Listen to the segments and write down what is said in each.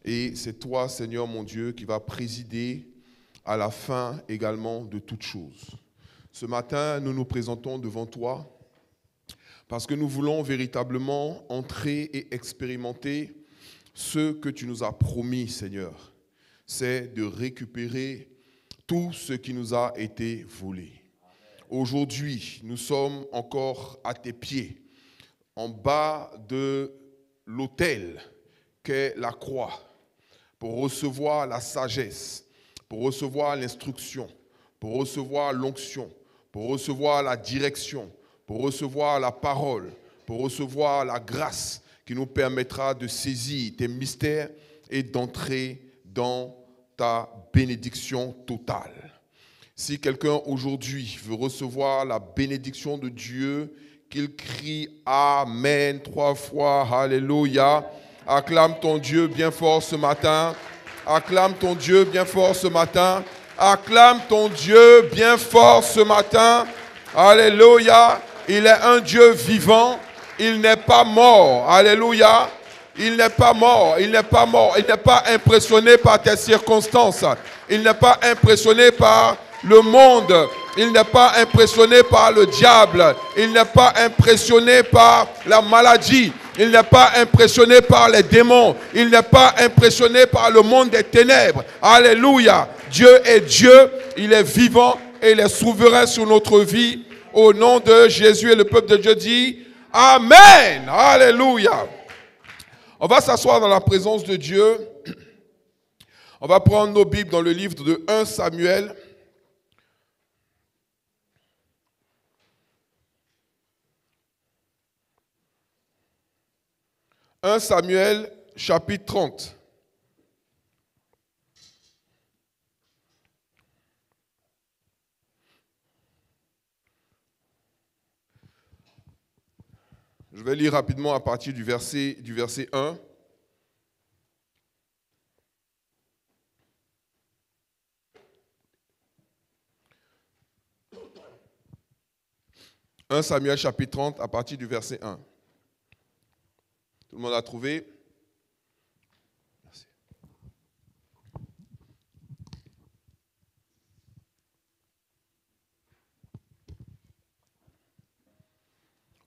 Et c'est toi, Seigneur mon Dieu, qui vas présider à la fin également de toutes choses. Ce matin, nous nous présentons devant toi parce que nous voulons véritablement entrer et expérimenter ce que tu nous as promis, Seigneur. C'est de récupérer tout ce qui nous a été volé. Aujourd'hui, nous sommes encore à tes pieds, en bas de l'autel qu'est la croix, pour recevoir la sagesse, pour recevoir l'instruction, pour recevoir l'onction, pour recevoir la direction, pour recevoir la parole, pour recevoir la grâce qui nous permettra de saisir tes mystères et d'entrer dans ta bénédiction totale. Si quelqu'un aujourd'hui veut recevoir la bénédiction de Dieu, qu'il crie Amen 3 fois, Alléluia. Acclame ton Dieu bien fort ce matin. Acclame ton Dieu bien fort ce matin. Acclame ton Dieu bien fort ce matin. Alléluia. Il est un Dieu vivant. Il n'est pas mort. Alléluia. Il n'est pas mort. Il n'est pas mort. Il n'est pas impressionné par tes circonstances. Il n'est pas impressionné par le monde. Il n'est pas impressionné par le diable. Il n'est pas impressionné par la maladie. Il n'est pas impressionné par les démons. Il n'est pas impressionné par le monde des ténèbres. Alléluia. Dieu est Dieu. Il est vivant et il est souverain sur notre vie. Au nom de Jésus, et le peuple de Dieu dit Amen. Alléluia. On va s'asseoir dans la présence de Dieu. On va prendre nos Bibles dans le livre de 1 Samuel. « 1 Samuel, chapitre 30. Je vais lire rapidement à partir du verset 1. « 1 Samuel, chapitre 30, à partir du verset 1. Tout le monde a trouvé? Merci.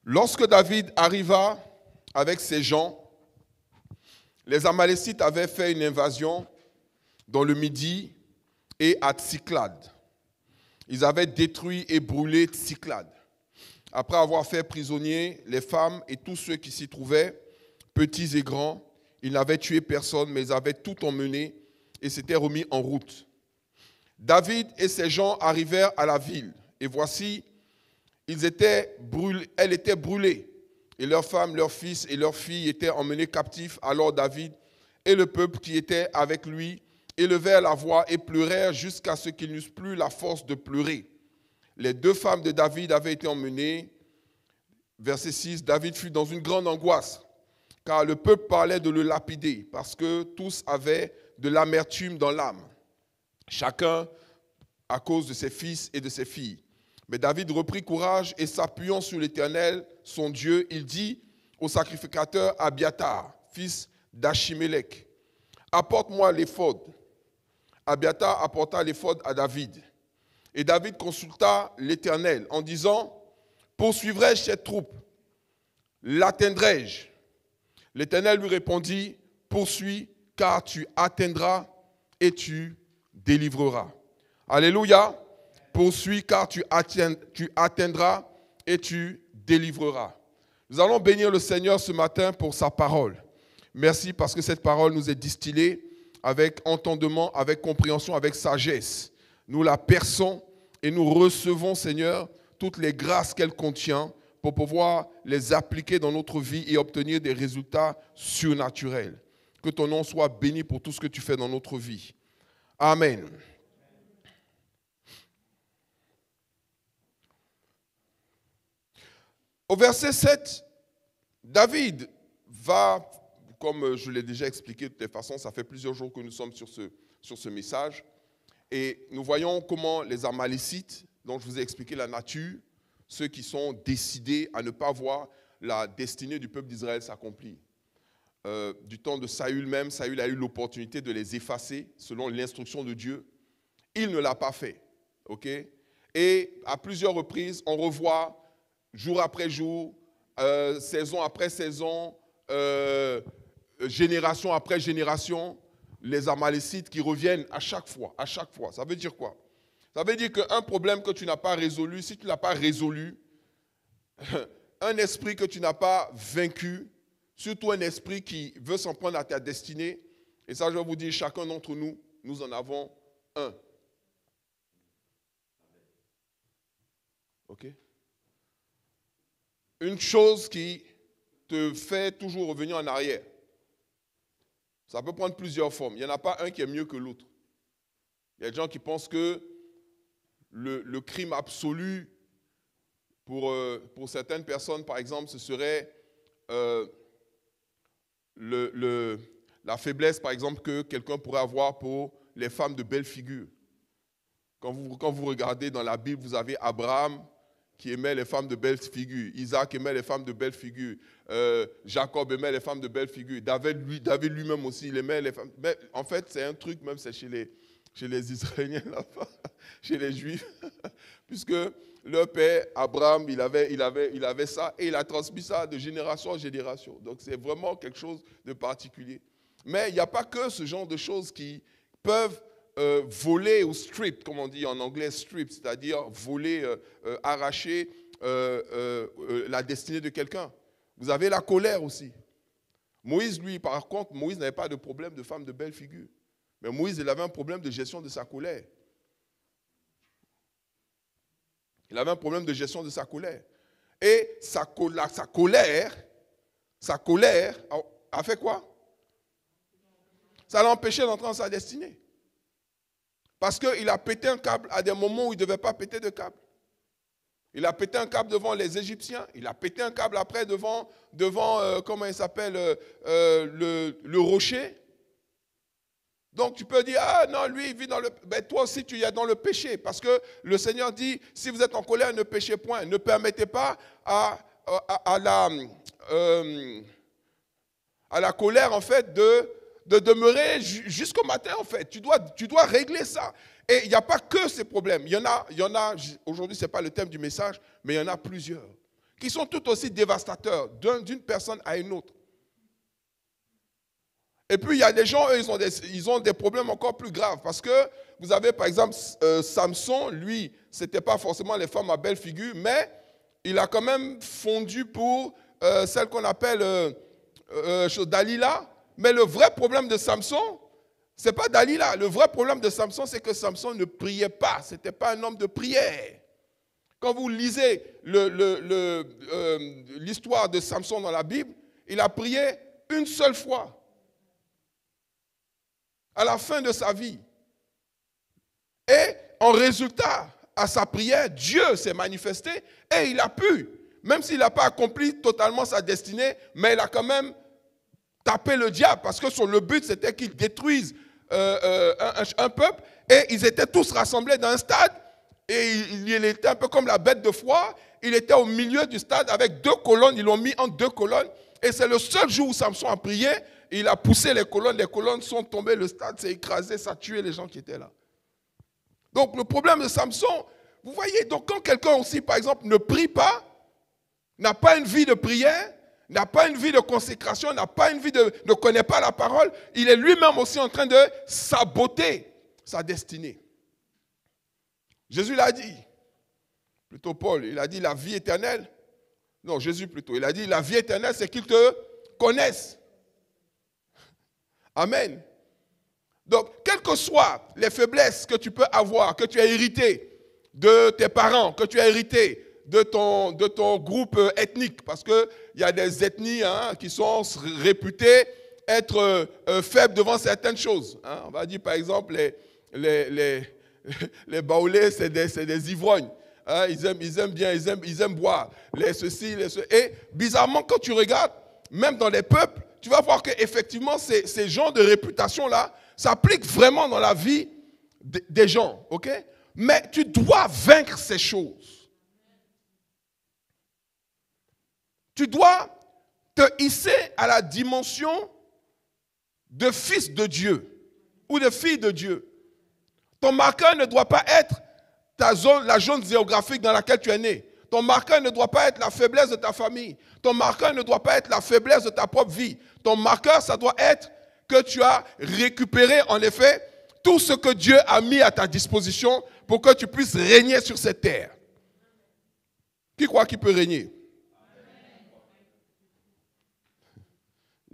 Lorsque David arriva avec ses gens, les Amalécites avaient fait une invasion dans le Midi et à Tsiklag. Ils avaient détruit et brûlé Tsiklag. Après avoir fait prisonniers les femmes et tous ceux qui s'y trouvaient, petits et grands, ils n'avaient tué personne, mais ils avaient tout emmené et s'étaient remis en route. David et ses gens arrivèrent à la ville, et voici, elle était brûlée, et leurs femmes, leurs fils et leurs filles étaient emmenés captifs. Alors David et le peuple qui était avec lui élevèrent la voix et pleurèrent jusqu'à ce qu'ils n'eussent plus la force de pleurer. Les 2 femmes de David avaient été emmenées. Verset 6, David fut dans une grande angoisse, car le peuple parlait de le lapider, parce que tous avaient de l'amertume dans l'âme, chacun à cause de ses fils et de ses filles. Mais David reprit courage et s'appuyant sur l'Éternel, son Dieu, il dit au sacrificateur Abiathar, fils d'Achimélec, « Apporte-moi l'éphod. » Abiathar apporta l'éphod à David. Et David consulta l'Éternel en disant, « Poursuivrai-je cette troupe? L'atteindrai-je? » L'Éternel lui répondit, « Poursuis, car tu atteindras et tu délivreras. » Alléluia. Poursuis, car tu atteindras et tu délivreras. Nous allons bénir le Seigneur ce matin pour sa parole. Merci parce que cette parole nous est distillée avec entendement, avec compréhension, avec sagesse. Nous la perçons et nous recevons, Seigneur, toutes les grâces qu'elle contient pour pouvoir les appliquer dans notre vie et obtenir des résultats surnaturels. Que ton nom soit béni pour tout ce que tu fais dans notre vie. Amen. Au verset 7, David va, comme je l'ai déjà expliqué de toute façon, ça fait plusieurs jours que nous sommes sur ce message, et nous voyons comment les Amalécites, dont je vous ai expliqué la nature, ceux qui sont décidés à ne pas voir la destinée du peuple d'Israël s'accomplir. du temps de Saül même. Saül a eu l'opportunité de les effacer selon l'instruction de Dieu. Il ne l'a pas fait. Okay? Et à plusieurs reprises, on revoit jour après jour, saison après saison, génération après génération, les Amalécites qui reviennent à chaque fois, à chaque fois. Ça veut dire quoi? Ça veut dire qu'un problème que tu n'as pas résolu, si tu ne l'as pas résolu, un esprit que tu n'as pas vaincu, surtout un esprit qui veut s'en prendre à ta destinée, et ça je vais vous dire, chacun d'entre nous, nous en avons un. Ok? Une chose qui te fait toujours revenir en arrière. Ça peut prendre plusieurs formes. Il n'y en a pas un qui est mieux que l'autre. Il y a des gens qui pensent que le crime absolu pour certaines personnes, par exemple, ce serait la faiblesse, par exemple, que quelqu'un pourrait avoir pour les femmes de belle figure. Quand vous regardez dans la Bible, vous avez Abraham qui aimait les femmes de belle figure, Isaac aimait les femmes de belle figure, Jacob aimait les femmes de belle figure, David lui-même aussi, il aimait les femmes. Mais en fait, c'est un truc, même c'est chez les Israéliens là-bas, chez les Juifs, puisque leur père, Abraham, il avait ça et il a transmis ça de génération en génération. Donc c'est vraiment quelque chose de particulier. Mais il n'y a pas que ce genre de choses qui peuvent voler ou strip, comme on dit en anglais, strip, c'est-à-dire voler, arracher la destinée de quelqu'un. Vous avez la colère aussi. Moïse, lui, par contre, Moïse n'avait pas de problème de femme de belle figure. Mais Moïse, il avait un problème de gestion de sa colère. Il avait un problème de gestion de sa colère. Et sa colère a fait quoi? Ça l'a empêché d'entrer dans sa destinée. Parce qu'il a pété un câble à des moments où il ne devait pas péter de câble. Il a pété un câble devant les Égyptiens. Il a pété un câble après devant comment il s'appelle, le rocher. Donc tu peux dire, ah non, lui il vit dans le... Ben, toi aussi tu es dans le péché. Parce que le Seigneur dit, si vous êtes en colère, ne péchez point. Ne permettez pas à la colère en fait de demeurer jusqu'au matin en fait. Tu dois régler ça. Et il n'y a pas que ces problèmes. Il y en a aujourd'hui ce n'est pas le thème du message, mais il y en a plusieurs qui sont tout aussi dévastateurs d'une personne à une autre. Et puis il y a des gens, eux, ils ont des problèmes encore plus graves parce que vous avez par exemple Samson, lui, ce n'était pas forcément les femmes à belle figure, mais il a quand même fondu pour celle qu'on appelle Dalila. Mais le vrai problème de Samson, ce n'est pas Dalila. Le vrai problème de Samson, c'est que Samson ne priait pas. Ce n'était pas un homme de prière. Quand vous lisez l'histoire de Samson dans la Bible, il a prié une seule fois. À la fin de sa vie. Et en résultat, à sa prière, Dieu s'est manifesté et il a pu, même s'il n'a pas accompli totalement sa destinée, mais il a quand même tapé le diable parce que le but c'était qu'il détruise un peuple et ils étaient tous rassemblés dans un stade et il était un peu comme la bête de foire. Il était au milieu du stade avec deux colonnes, ils l'ont mis en deux colonnes et c'est le seul jour où Samson a prié. Il a poussé les colonnes sont tombées, le stade s'est écrasé, ça a tué les gens qui étaient là. Donc le problème de Samson, vous voyez, donc quand quelqu'un aussi, par exemple, ne prie pas, n'a pas une vie de prière, n'a pas une vie de consécration, n'a pas une vie ne connaît pas la parole, il est lui-même aussi en train de saboter sa destinée. Jésus l'a dit, plutôt Paul, il a dit la vie éternelle, non Jésus plutôt, il a dit la vie éternelle c'est qu'ils te connaissent. Amen. Donc, quelles que soient les faiblesses que tu peux avoir, que tu as hérité de tes parents, que tu as hérité de ton groupe ethnique, parce qu'il y a des ethnies qui sont réputées être faibles devant certaines choses. On va dire par exemple les Baoulés, c'est des ivrognes. Ils aiment bien, ils aiment boire. Les ceci, les ceci. Et bizarrement, quand tu regardes, même dans les peuples, tu vas voir qu'effectivement, ces genres de réputation-là s'appliquent vraiment dans la vie des gens. Ok? Mais tu dois vaincre ces choses. Tu dois te hisser à la dimension de fils de Dieu ou de fille de Dieu. Ton marqueur ne doit pas être la zone géographique dans laquelle tu es né. Ton marqueur ne doit pas être la faiblesse de ta famille. Ton marqueur ne doit pas être la faiblesse de ta propre vie. Ton marqueur, ça doit être que tu as récupéré en effet tout ce que Dieu a mis à ta disposition pour que tu puisses régner sur cette terre. Qui croit qu'il peut régner?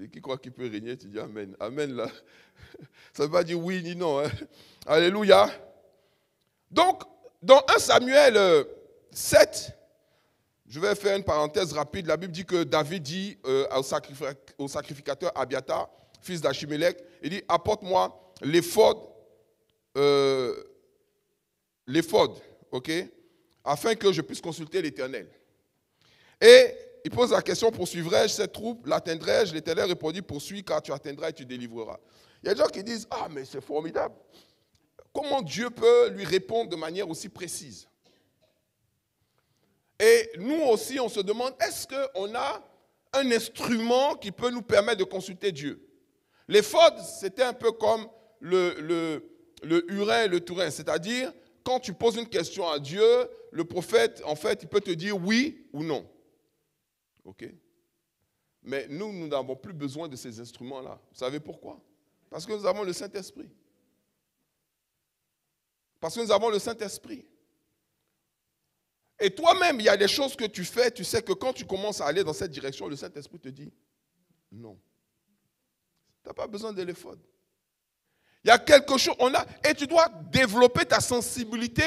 Et qui croit qu'il peut régner? Tu dis Amen. Amen là. Ça ne veut pas dire oui ni non. Hein. Alléluia. Donc, dans 1 Samuel 7, je vais faire une parenthèse rapide. La Bible dit que David dit au sacrificateur Abiathar, fils d'Achimélec, il dit, apporte-moi l'éphod, ok, afin que je puisse consulter l'Éternel. Et il pose la question, poursuivrai-je cette troupe, l'atteindrai-je? L'Éternel répondit, poursuis, car tu atteindras et tu délivreras. Il y a des gens qui disent, ah, mais c'est formidable. Comment Dieu peut lui répondre de manière aussi précise? Et nous aussi, on se demande, est-ce qu'on a un instrument qui peut nous permettre de consulter Dieu? L'éphod, c'était un peu comme le Urim et le Thummim, c'est-à-dire, quand tu poses une question à Dieu, le prophète, en fait, il peut te dire oui ou non. OK? Mais nous n'avons plus besoin de ces instruments-là. Vous savez pourquoi? Parce que nous avons le Saint-Esprit. Parce que nous avons le Saint-Esprit. Et toi-même, il y a des choses que tu fais, tu sais que quand tu commences à aller dans cette direction, le Saint-Esprit te dit non. Tu n'as pas besoin de l'éphod. Il y a quelque chose, et tu dois développer ta sensibilité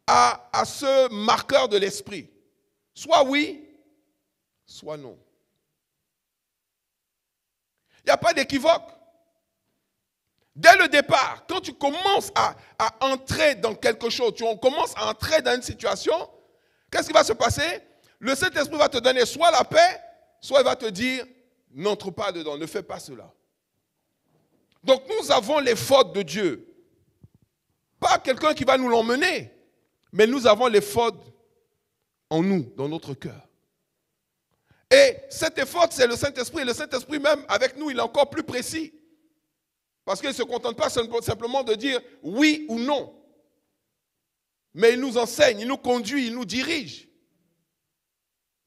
à ce marqueur de l'esprit. Soit oui, soit non. Il n'y a pas d'équivoque. Dès le départ, quand tu commences à entrer dans quelque chose, tu commences à entrer dans une situation, qu'est-ce qui va se passer? Le Saint-Esprit va te donner soit la paix, soit il va te dire, n'entre pas dedans, ne fais pas cela. Donc nous avons les fautes de Dieu. Pas quelqu'un qui va nous l'emmener, mais nous avons les fautes en nous, dans notre cœur. Et cette faute, c'est le Saint-Esprit. Le Saint-Esprit même, avec nous, il est encore plus précis. Parce qu'il ne se contente pas simplement de dire oui ou non. Mais il nous enseigne, il nous conduit, il nous dirige.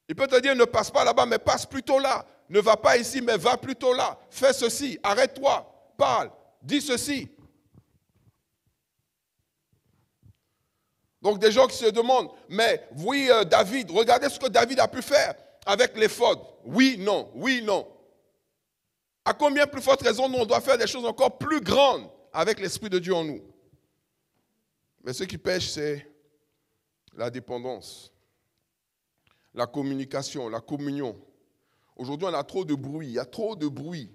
Il peut te dire ne passe pas là-bas, mais passe plutôt là. Ne va pas ici, mais va plutôt là. Fais ceci, arrête-toi, parle, dis ceci. Donc des gens qui se demandent, mais oui David, regardez ce que David a pu faire avec l'éphod. Oui, non, oui, non. À combien plus forte raison nous on doit faire des choses encore plus grandes avec l'Esprit de Dieu en nous? Mais ce qui pêche, c'est la dépendance, la communication, la communion. Aujourd'hui, on a trop de bruit, il y a trop de bruit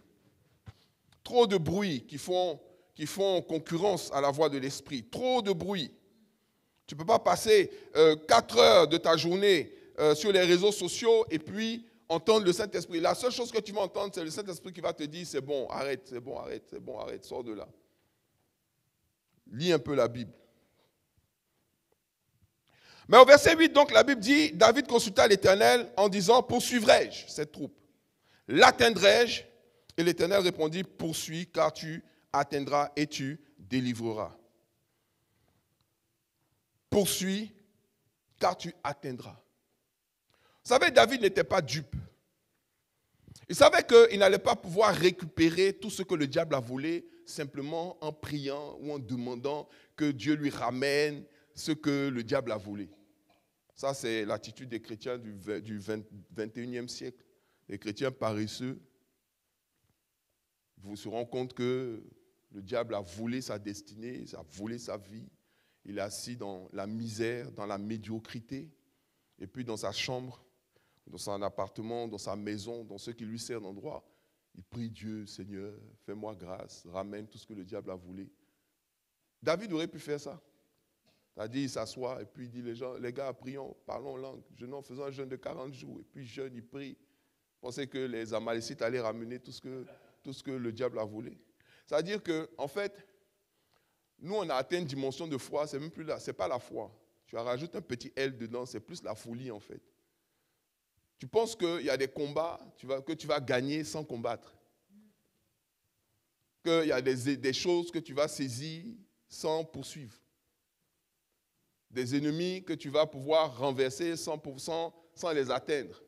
qui font concurrence à la voix de l'Esprit, trop de bruit. Tu ne peux pas passer 4 heures de ta journée sur les réseaux sociaux et puis entendre le Saint-Esprit. La seule chose que tu vas entendre, c'est le Saint-Esprit qui va te dire, c'est bon, arrête, c'est bon, arrête, c'est bon, arrête, sors de là. Lis un peu la Bible. Mais au verset 8, donc, la Bible dit, David consulta l'Éternel en disant, poursuivrai-je cette troupe? L'atteindrai-je? Et l'Éternel répondit, poursuis, car tu atteindras et tu délivreras. Poursuis, car tu atteindras. Vous savez, David n'était pas dupe. Il savait qu'il n'allait pas pouvoir récupérer tout ce que le diable a volé simplement en priant ou en demandant que Dieu lui ramène ce que le diable a volé. Ça, c'est l'attitude des chrétiens du 21e siècle. Les chrétiens paresseux vous se rendent compte que le diable a volé sa destinée, a volé sa vie. Il est assis dans la misère, dans la médiocrité, et puis dans sa chambre, dans son appartement, dans sa maison, dans ce qui lui sert d'endroit, il prie Dieu, Seigneur, fais-moi grâce, ramène tout ce que le diable a volé. David aurait pu faire ça. C'est-à-dire, il s'assoit et puis il dit, les gars, prions, parlons en langue, faisons un jeûne de 40 jours, et puis jeûne, il prie. Pensez que les Amalécites allaient ramener tout ce que le diable a volé. C'est-à-dire qu'en fait, nous, on a atteint une dimension de foi, c'est même plus là, c'est pas la foi. Tu rajoutes un petit L dedans, c'est plus la folie en fait. Tu penses qu'il y a des combats que tu vas gagner sans combattre. qu'il y a des choses que tu vas saisir sans poursuivre. Des ennemis que tu vas pouvoir renverser sans les atteindre.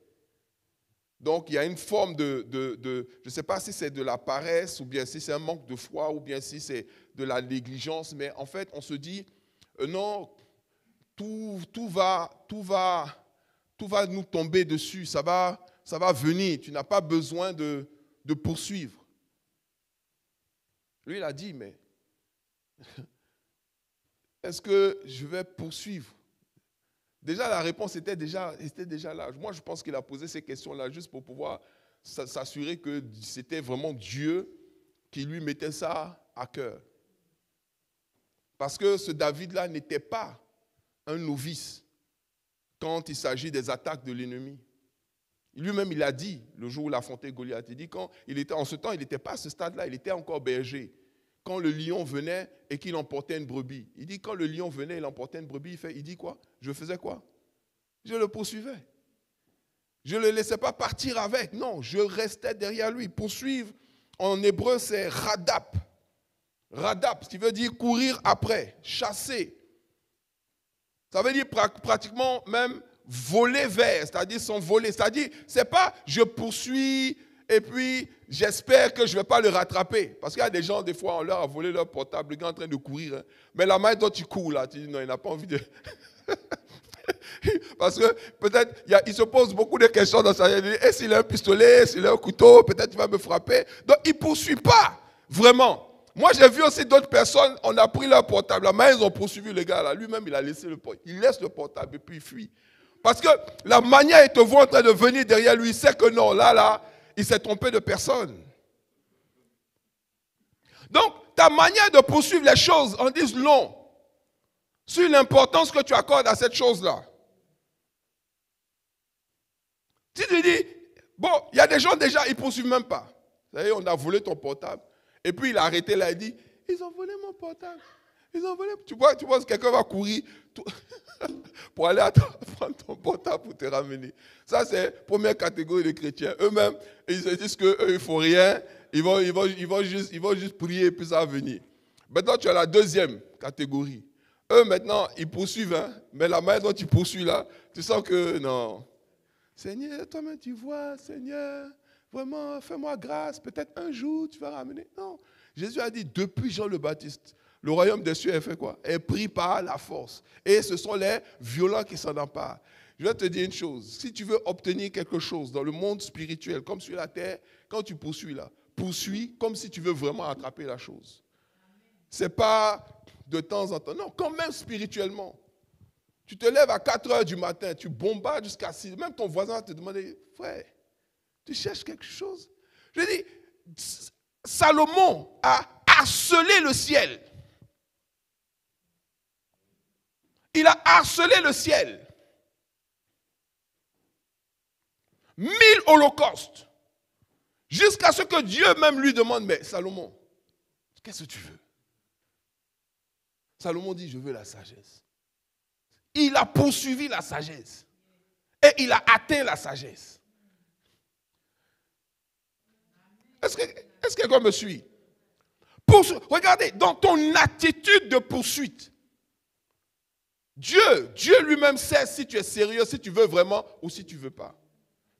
Donc, il y a une forme de je ne sais pas si c'est de la paresse, ou bien si c'est un manque de foi, ou bien si c'est de la négligence, mais en fait, on se dit, non, tout va nous tomber dessus, ça va venir, tu n'as pas besoin de poursuivre. Lui, il a dit, mais est-ce que je vais poursuivre? Déjà, la réponse était déjà là. Moi, je pense qu'il a posé ces questions-là juste pour pouvoir s'assurer que c'était vraiment Dieu qui lui mettait ça à cœur. Parce que ce David-là n'était pas un novice quand il s'agit des attaques de l'ennemi. Lui-même, il a dit, le jour où il a affronté Goliath, il dit en ce temps, il n'était pas à ce stade-là, il était encore berger. Quand le lion venait et qu'il emportait une brebis. Il dit, quand le lion venait et il emportait une brebis, il dit quoi? Je faisais quoi? Je le poursuivais. Je ne le laissais pas partir avec. Non, je restais derrière lui. Poursuivre, en hébreu, c'est radap. Radap, ce qui veut dire courir après, chasser. Ça veut dire pratiquement même voler vers, c'est-à-dire s'envoler. C'est-à-dire, c'est pas je poursuis et puis j'espère que je ne vais pas le rattraper. Parce qu'il y a des gens, des fois, on leur a volé leur portable, le gars est en train de courir. Hein. Mais la main dont tu cours là, tu dis non, il n'a pas envie de... Parce que peut-être, il se pose beaucoup de questions dans sa vie. Est-ce qu'il a un pistolet, est-ce qu'il a un couteau, peut-être il va me frapper. Donc il ne poursuit pas, vraiment. Moi, j'ai vu aussi d'autres personnes, on a pris leur portable. La main, ils ont poursuivi le gars là. Lui-même, il a laissé le portable. Il laisse le portable et puis il fuit. Parce que la manière, il te voit en train de venir derrière lui, il sait que non, là, il s'est trompé de personne. Donc, ta manière de poursuivre les choses en dit long sur l'importance que tu accordes à cette chose-là. Si tu dis, bon, il y a des gens déjà, ils ne poursuivent même pas. Vous savez, on a volé ton portable. Et puis il a arrêté là, il dit, ils ont volé mon portable. Ils ont volé. Tu vois que quelqu'un va courir pour aller prendre ton portable pour te ramener. Ça, c'est la première catégorie de chrétiens. Eux-mêmes, ils se disent qu'eux, ils ne font rien. Ils vont juste prier et puis ça va venir. Maintenant, tu as la deuxième catégorie. Eux, maintenant, ils poursuivent. Hein, mais la main dont tu poursuis là, tu sens que non. Seigneur, toi-même tu vois, Seigneur, vraiment, fais-moi grâce. Peut-être un jour, tu vas ramener. Non. Jésus a dit, depuis Jean le Baptiste, le royaume des cieux est fait quoi? Est pris par la force. Et ce sont les violents qui s'en emparent. Je vais te dire une chose. Si tu veux obtenir quelque chose dans le monde spirituel, comme sur la terre, quand tu poursuis là, poursuis comme si tu veux vraiment attraper la chose. Ce n'est pas de temps en temps. Non, quand même spirituellement. Tu te lèves à 4 heures du matin, tu bombardes jusqu'à 6 heures. Même ton voisin va te demander, frère, tu cherches quelque chose? Je dis, Salomon a harcelé le ciel. Il a harcelé le ciel. 1000 holocaustes. Jusqu'à ce que Dieu même lui demande, mais Salomon, qu'est-ce que tu veux? Salomon dit, je veux la sagesse. Il a poursuivi la sagesse. Et il a atteint la sagesse. Est-ce que quelqu'un me suit? Regardez, dans ton attitude de poursuite, Dieu lui-même sait si tu es sérieux, si tu veux vraiment ou si tu ne veux pas.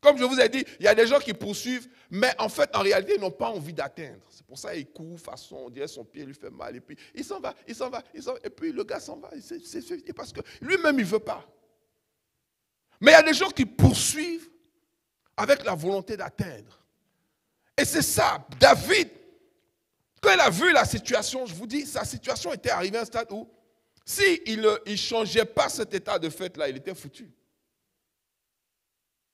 Comme je vous ai dit, il y a des gens qui poursuivent, mais en fait, en réalité, ils n'ont pas envie d'atteindre. C'est pour ça qu'ils courent, façon, on dirait son pied lui fait mal, et puis il s'en va, et puis le gars s'en va, c'est parce que lui-même, il ne veut pas. Mais il y a des gens qui poursuivent avec la volonté d'atteindre. Et c'est ça, David, quand il a vu la situation, je vous dis, sa situation était arrivée à un stade où, s'il ne changeait pas cet état de fait-là, il était foutu.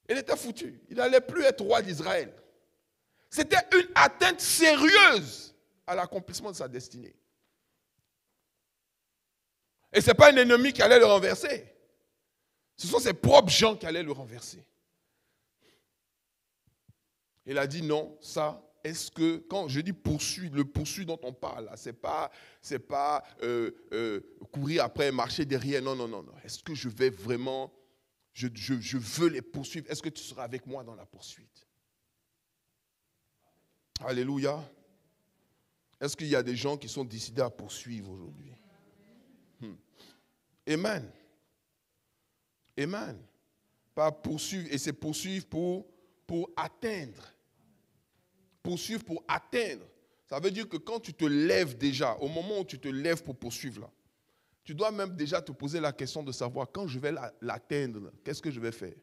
Il était foutu. Il n'allait plus être roi d'Israël. C'était une atteinte sérieuse à l'accomplissement de sa destinée. Et ce n'est pas un ennemi qui allait le renverser. Ce sont ses propres gens qui allaient le renverser. Il a dit non, ça, est-ce que, quand je dis poursuivre, le poursuivre dont on parle, ce n'est pas courir après, marcher derrière, non. Est-ce que je vais vraiment, je veux les poursuivre, est-ce que tu seras avec moi dans la poursuite? Alléluia. Est-ce qu'il y a des gens qui sont décidés à poursuivre aujourd'hui? Amen. Amen. Pas poursuivre, et c'est poursuivre pour atteindre. Poursuivre pour atteindre. Ça veut dire que quand tu te lèves déjà, au moment où tu te lèves pour poursuivre là, tu dois même déjà te poser la question de savoir quand je vais l'atteindre, qu'est-ce que je vais faire?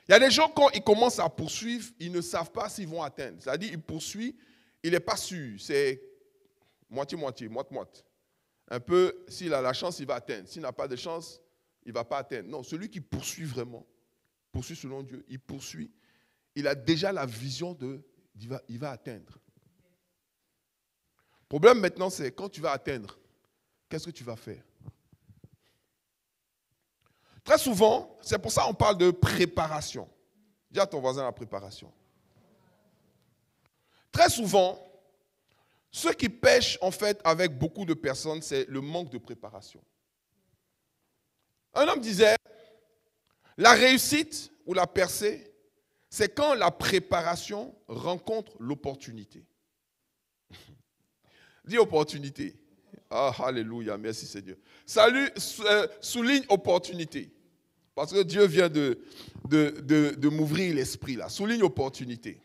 Il y a des gens, quand ils commencent à poursuivre, ils ne savent pas s'ils vont atteindre. C'est-à-dire, ils poursuivent, il n'est pas sûr. C'est moitié-moitié, moite-moite. Un peu, s'il a la chance, il va atteindre. S'il n'a pas de chance, il ne va pas atteindre. Non, celui qui poursuit vraiment, poursuit selon Dieu, il poursuit. Il a déjà la vision il va atteindre. Le problème maintenant, c'est quand tu vas atteindre, qu'est-ce que tu vas faire? Très souvent, c'est pour ça qu'on parle de préparation. Dis à ton voisin la préparation. Très souvent, ceux qui pêchent en fait avec beaucoup de personnes, c'est le manque de préparation. Un homme disait, la réussite ou la percée, c'est quand la préparation rencontre l'opportunité. Dis opportunité. Ah, alléluia, merci Seigneur. Souligne opportunité. Parce que Dieu vient de m'ouvrir l'esprit là. Souligne opportunité.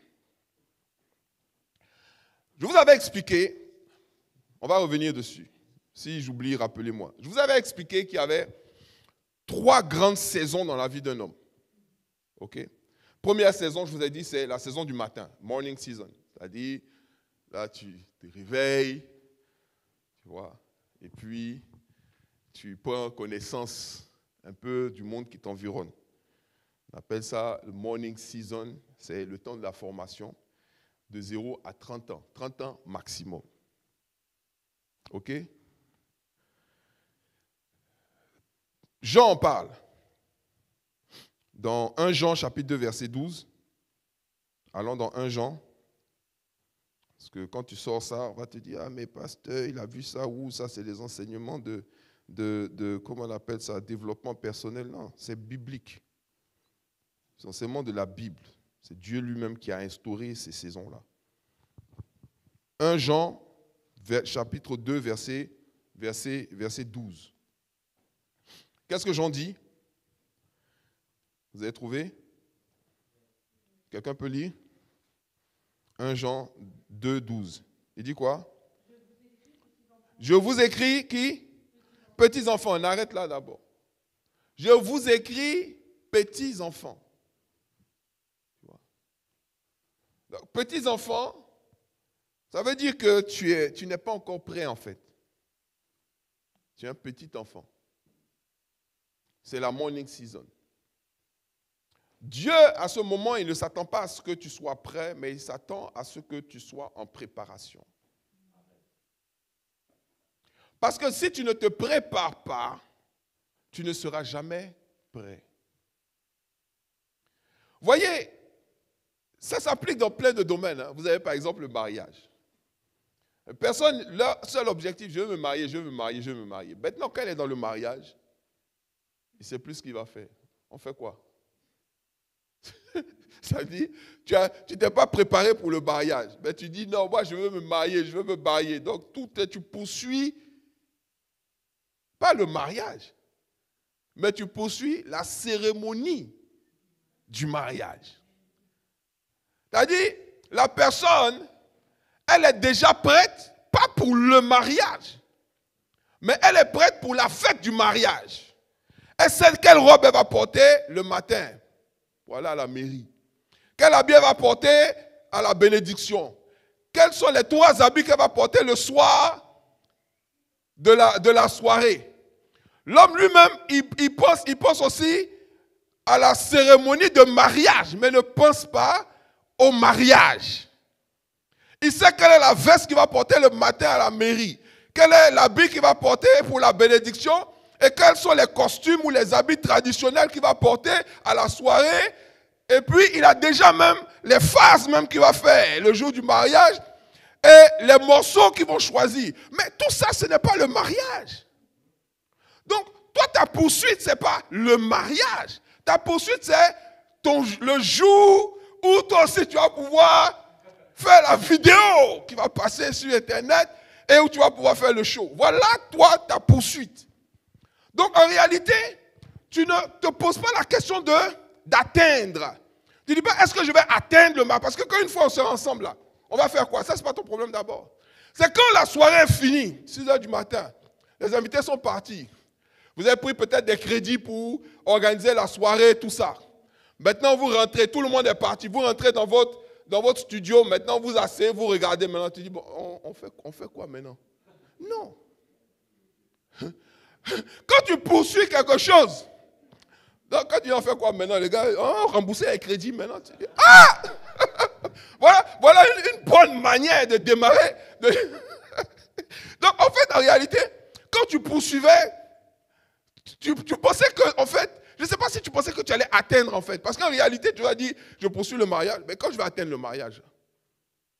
Je vous avais expliqué, on va revenir dessus. Si j'oublie, rappelez-moi. Je vous avais expliqué qu'il y avait 3 grandes saisons dans la vie d'un homme. OK? Première saison, je vous ai dit, c'est la saison du matin, morning season. C'est-à-dire, là, tu te réveilles, tu vois, et puis tu prends connaissance un peu du monde qui t'environne. On appelle ça le morning season, c'est le temps de la formation, de 0 à 30 ans, 30 ans maximum. OK? Jean en parle. Dans 1 Jean, chapitre 2, verset 12. Allons dans 1 Jean. Parce que quand tu sors ça, on va te dire, ah mais pasteur, il a vu ça, ou ça c'est les enseignements de comment on appelle ça, développement personnel. Non, c'est biblique. C'est l'enseignement de la Bible. C'est Dieu lui-même qui a instauré ces saisons-là. 1 Jean, chapitre 2, verset 12. Qu'est-ce que Jean dit? Vous avez trouvé? Quelqu'un peut lire? 1 Jean 2, 12. Il dit quoi? Je vous écris qui? Petits enfants. On arrête là d'abord. Je vous écris petits enfants. Donc, petits enfants, ça veut dire que tu n'es pas encore prêt en fait. Tu es un petit enfant. C'est la morning season. Dieu, à ce moment, il ne s'attend pas à ce que tu sois prêt, mais il s'attend à ce que tu sois en préparation. Parce que si tu ne te prépares pas, tu ne seras jamais prêt. Voyez, ça s'applique dans plein de domaines. Vous avez par exemple le mariage. Leur seul objectif, je veux me marier, je veux me marier, je veux me marier. Maintenant, quand elle est dans le mariage, il ne sait plus ce qu'il va faire. On fait quoi? Ça veut dire, tu t'es pas préparé pour le mariage. Mais tu dis, non, moi je veux me marier, je veux me marier. Donc, tu poursuis, pas le mariage, mais tu poursuis la cérémonie du mariage. C'est-à-dire, la personne, elle est déjà prête, pas pour le mariage, mais elle est prête pour la fête du mariage. Et quelle robe elle va porter le matin? Voilà la mairie. Quel habit elle va porter à la bénédiction? Quels sont les 3 habits qu'elle va porter le soir de la soirée? L'homme lui-même, il pense aussi à la cérémonie de mariage, mais ne pense pas au mariage. Il sait quelle est la veste qu'il va porter le matin à la mairie. Quel est l'habit qu'il va porter pour la bénédiction? Et quels sont les costumes ou les habits traditionnels qu'il va porter à la soirée? Et puis, il a déjà même les phases même qu'il va faire le jour du mariage et les morceaux qu'ils vont choisir. Mais tout ça, ce n'est pas le mariage. Donc, toi, ta poursuite, ce n'est pas le mariage. Ta poursuite, c'est le jour où toi aussi, tu vas pouvoir faire la vidéo qui va passer sur Internet et où tu vas pouvoir faire le show. Voilà, toi, ta poursuite. Donc, en réalité, tu ne te poses pas la question d'atteindre. Tu ne dis pas, est-ce que je vais atteindre le mariage? Parce que quand une fois on sera ensemble là, on va faire quoi? Ça, ce n'est pas ton problème d'abord. C'est quand la soirée est finie, 6 heures du matin, les invités sont partis. Vous avez pris peut-être des crédits pour organiser la soirée, tout ça. Maintenant, vous rentrez, tout le monde est parti. Vous rentrez dans votre studio, maintenant vous asseyez, vous regardez. Maintenant, tu dis, bon, on fait quoi maintenant? Non. Quand tu poursuis quelque chose, donc quand tu en fais quoi maintenant, les gars, rembourser les crédits maintenant, tu dis, ah! voilà une bonne manière de démarrer. Donc en fait, en réalité, quand tu poursuivais, tu pensais que, en fait, je ne sais pas si tu pensais que tu allais atteindre en fait. Parce qu'en réalité, tu vas dire, je poursuis le mariage. Mais quand je vais atteindre le mariage,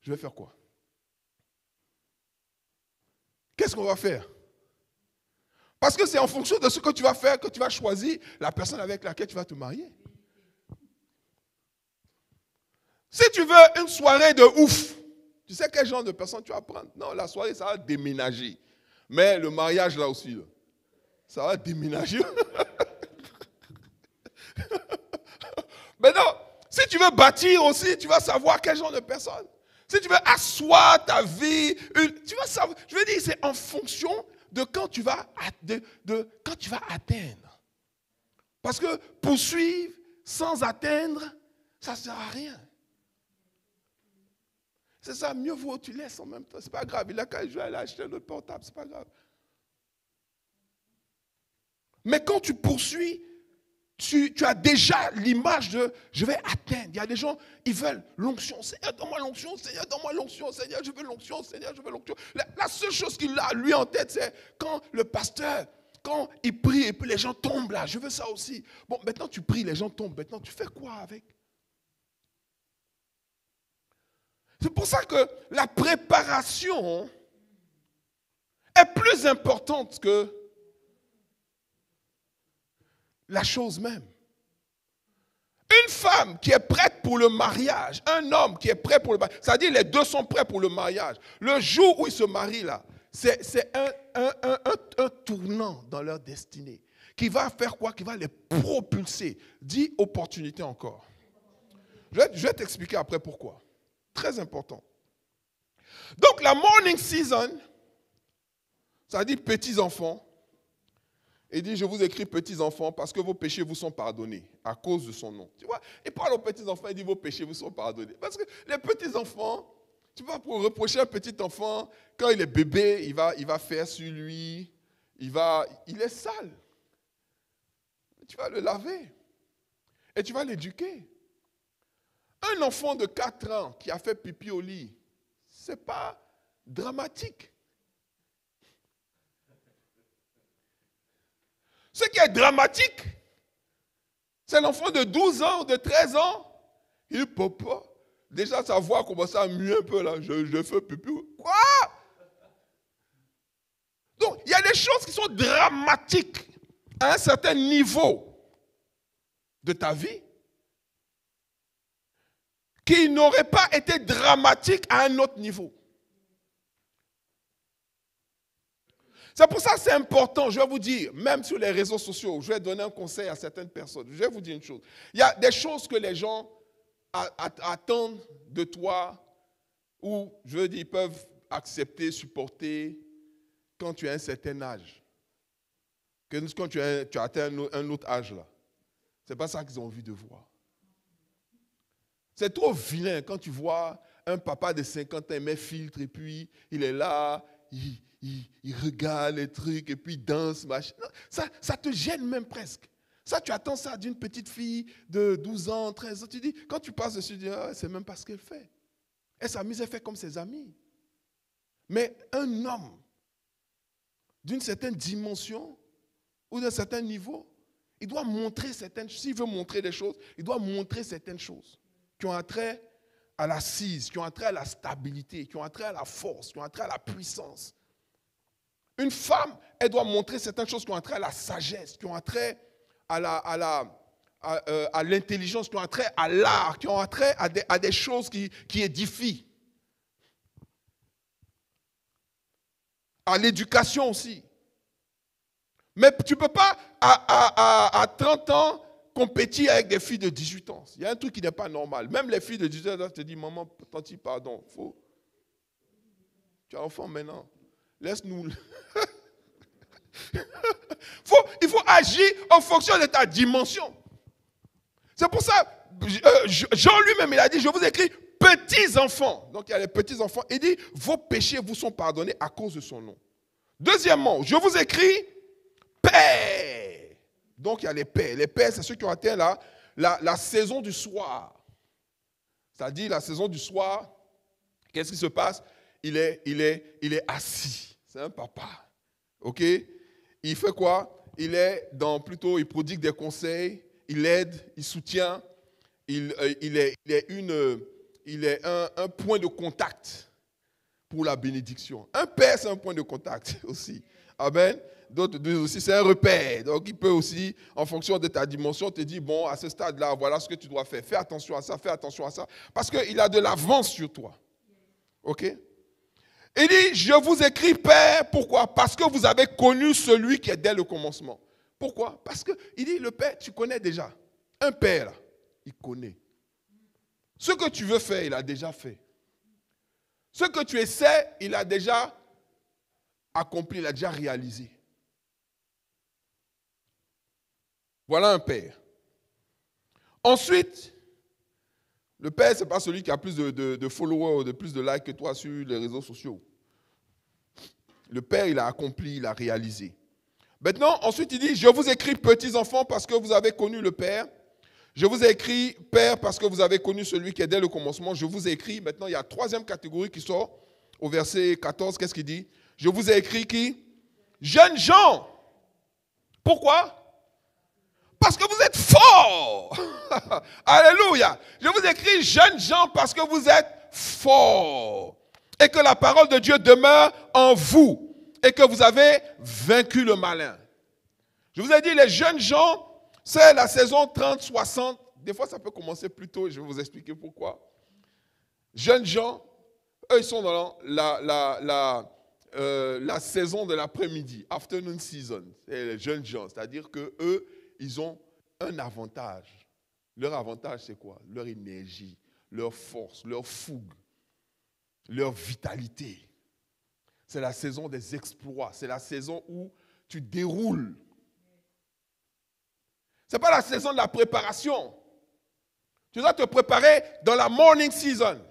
je vais faire quoi? Qu'est-ce qu'on va faire? Parce que c'est en fonction de ce que tu vas faire que tu vas choisir la personne avec laquelle tu vas te marier. Si tu veux une soirée de ouf, tu sais quel genre de personne tu vas prendre? Non, la soirée, ça va déménager. Mais le mariage, là aussi, là, ça va déménager. Mais non, si tu veux bâtir aussi, tu vas savoir quel genre de personne. Si tu veux asseoir ta vie, tu vas savoir. Je veux dire, c'est en fonction de quand tu vas, quand tu vas atteindre. Parce que poursuivre sans atteindre, ça ne sert à rien. C'est ça, mieux vaut tu laisses en même temps. C'est pas grave, il a qu'à aller acheter un autre portable, c'est pas grave. Mais quand tu poursuis, tu as déjà l'image de je vais atteindre. Il y a des gens, ils veulent l'onction. Seigneur, donne-moi l'onction. Seigneur, donne-moi l'onction. Seigneur, je veux l'onction. Seigneur, je veux l'onction. La seule chose qu'il a, lui, en tête, c'est quand le pasteur, quand il prie et puis les gens tombent là. Je veux ça aussi. Bon, maintenant tu pries, les gens tombent. Maintenant, tu fais quoi avec? C'est pour ça que la préparation est plus importante que la chose même. Une femme qui est prête pour le mariage, un homme qui est prêt pour le mariage, c'est-à-dire les deux sont prêts pour le mariage. Le jour où ils se marient là, c'est un tournant dans leur destinée qui va faire quoi? Qui va les propulser. Dis opportunité encore. Je vais t'expliquer après pourquoi. Très important. Donc la morning season, ça dit petits enfants. Il dit, je vous écris petits enfants parce que vos péchés vous sont pardonnés à cause de son nom. Tu vois, il parle aux petits enfants, il dit, vos péchés vous sont pardonnés. Parce que les petits enfants, tu vas pour reprocher un petit enfant, quand il est bébé, il va faire sur lui, il est sale. Tu vas le laver et tu vas l'éduquer. Un enfant de 4 ans qui a fait pipi au lit, ce n'est pas dramatique. Ce qui est dramatique, c'est l'enfant de 12 ans ou de 13 ans. Il ne peut pas. Déjà, sa voix commence à muer un peu là. Je fais pipi. Quoi? Donc, il y a des choses qui sont dramatiques à un certain niveau de ta vie qui n'auraient pas été dramatiques à un autre niveau. C'est pour ça que c'est important, je vais vous dire, même sur les réseaux sociaux, je vais donner un conseil à certaines personnes. Je vais vous dire une chose. Il y a des choses que les gens attendent de toi, ou je veux dire, ils peuvent accepter, supporter quand tu as un certain âge. Quand tu as atteint un autre âge là. Ce n'est pas ça qu'ils ont envie de voir. C'est trop vilain quand tu vois un papa de 50 ans, il met filtre et puis il est là, il regarde les trucs et puis il danse, machin. Non, ça te gêne même presque. Ça, tu attends ça d'une petite fille de 12 ans, 13 ans. Tu dis, quand tu passes dessus, tu dis, ah, c'est même pas ce qu'elle fait. Elle s'amuse, elle fait comme ses amis. Mais un homme d'une certaine dimension ou d'un certain niveau, il doit montrer certaines choses. S'il veut montrer des choses, il doit montrer certaines choses qui ont attrait à l'assise, qui ont attrait à la stabilité, qui ont attrait à la force, qui ont attrait à la puissance. Une femme, elle doit montrer certaines choses qui ont attrait à la sagesse, qui ont attrait à l'intelligence, qui ont attrait à l'art, qui ont attrait à des choses qui édifient. à l'éducation aussi. Mais tu ne peux pas, à 30 ans, compétir avec des filles de 18 ans. Il y a un truc qui n'est pas normal. Même les filles de 18 ans te disent, maman, tanti, pardon. Tu as enfant maintenant. Laisse-nous. Il faut agir en fonction de ta dimension. C'est pour ça, Jean lui-même, il a dit, je vous écris petits enfants. Donc il y a les petits enfants. Il dit, vos péchés vous sont pardonnés à cause de son nom. Deuxièmement, je vous écris pères. Donc il y a les pères. Les pères, c'est ceux qui ont atteint la saison du soir. C'est-à-dire la saison du soir, qu'est-ce qui se passe? Il est assis. C'est un papa. OK? Il fait quoi? Il prodigue des conseils, il aide, il soutient, il est un point de contact pour la bénédiction. Un père, c'est un point de contact aussi. Amen. D'autres disent aussi, c'est un repère. Donc, il peut aussi, en fonction de ta dimension, te dire, bon, à ce stade-là, voilà ce que tu dois faire. Fais attention à ça, fais attention à ça. Parce qu'il a de l'avance sur toi. OK? Il dit, je vous écris Père, pourquoi? Parce que vous avez connu celui qui est dès le commencement. Pourquoi? Parce qu'il dit, le Père, tu connais déjà. Un Père, là, il connaît. Ce que tu veux faire, il a déjà fait. Ce que tu essaies, il a déjà accompli, il a déjà réalisé. Voilà un Père. Ensuite, le Père, ce n'est pas celui qui a plus de followers, de plus de likes que toi sur les réseaux sociaux. Le Père, il a accompli, il a réalisé. Maintenant, ensuite, il dit, je vous écris petits enfants parce que vous avez connu le Père. Je vous ai écrit Père parce que vous avez connu celui qui est dès le commencement. Je vous ai écrit, maintenant, il y a la troisième catégorie qui sort au verset 14. Qu'est-ce qu'il dit? Je vous ai écrit qui? Jeunes gens. Pourquoi? Parce que vous êtes forts. Alléluia. Je vous écris jeunes gens parce que vous êtes forts. Et que la parole de Dieu demeure en vous. Et que vous avez vaincu le malin. Je vous ai dit, les jeunes gens, c'est la saison 30-60. Des fois, ça peut commencer plus tôt. Je vais vous expliquer pourquoi. Jeunes gens, eux, ils sont dans la saison de l'après-midi. Afternoon season. C'est les jeunes gens. C'est-à-dire qu'eux, ils ont un avantage. Leur avantage, c'est quoi? Leur énergie, leur force, leur fougue, leur vitalité. C'est la saison des exploits. C'est la saison où tu déroules. Ce n'est pas la saison de la préparation. Tu dois te préparer dans la morning season.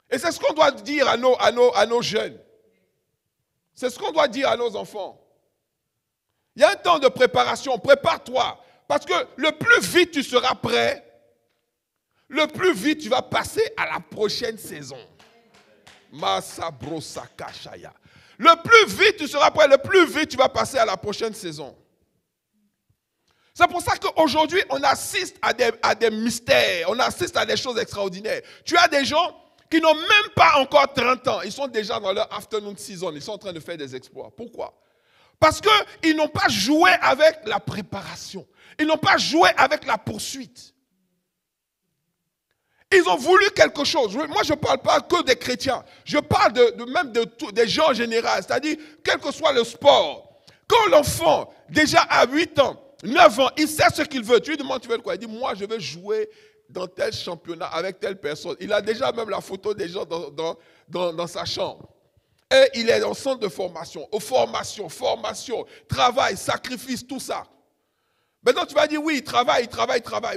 Et c'est ce qu'on doit dire à nos jeunes. C'est ce qu'on doit dire à nos enfants. Il y a un temps de préparation. Prépare-toi. Parce que le plus vite tu seras prêt, le plus vite tu vas passer à la prochaine saison. Le plus vite tu seras prêt, le plus vite tu vas passer à la prochaine saison. C'est pour ça qu'aujourd'hui, on assiste à des mystères, on assiste à des choses extraordinaires. Tu as des gens qui n'ont même pas encore 30 ans, ils sont déjà dans leur afternoon season, ils sont en train de faire des exploits. Pourquoi? Parce qu'ils n'ont pas joué avec la préparation, ils n'ont pas joué avec la poursuite. Ils ont voulu quelque chose. Moi, je ne parle pas que des chrétiens. Je parle même des gens en général. C'est-à-dire, quel que soit le sport. Quand l'enfant, déjà à 8 ans, 9 ans, il sait ce qu'il veut. Tu lui demandes, tu veux quoi? Il dit, moi, je veux jouer dans tel championnat avec telle personne. Il a déjà même la photo des gens dans sa chambre. Et il est en centre de formation. Formation, travail, sacrifice, tout ça. Maintenant, tu vas dire, oui, il travaille.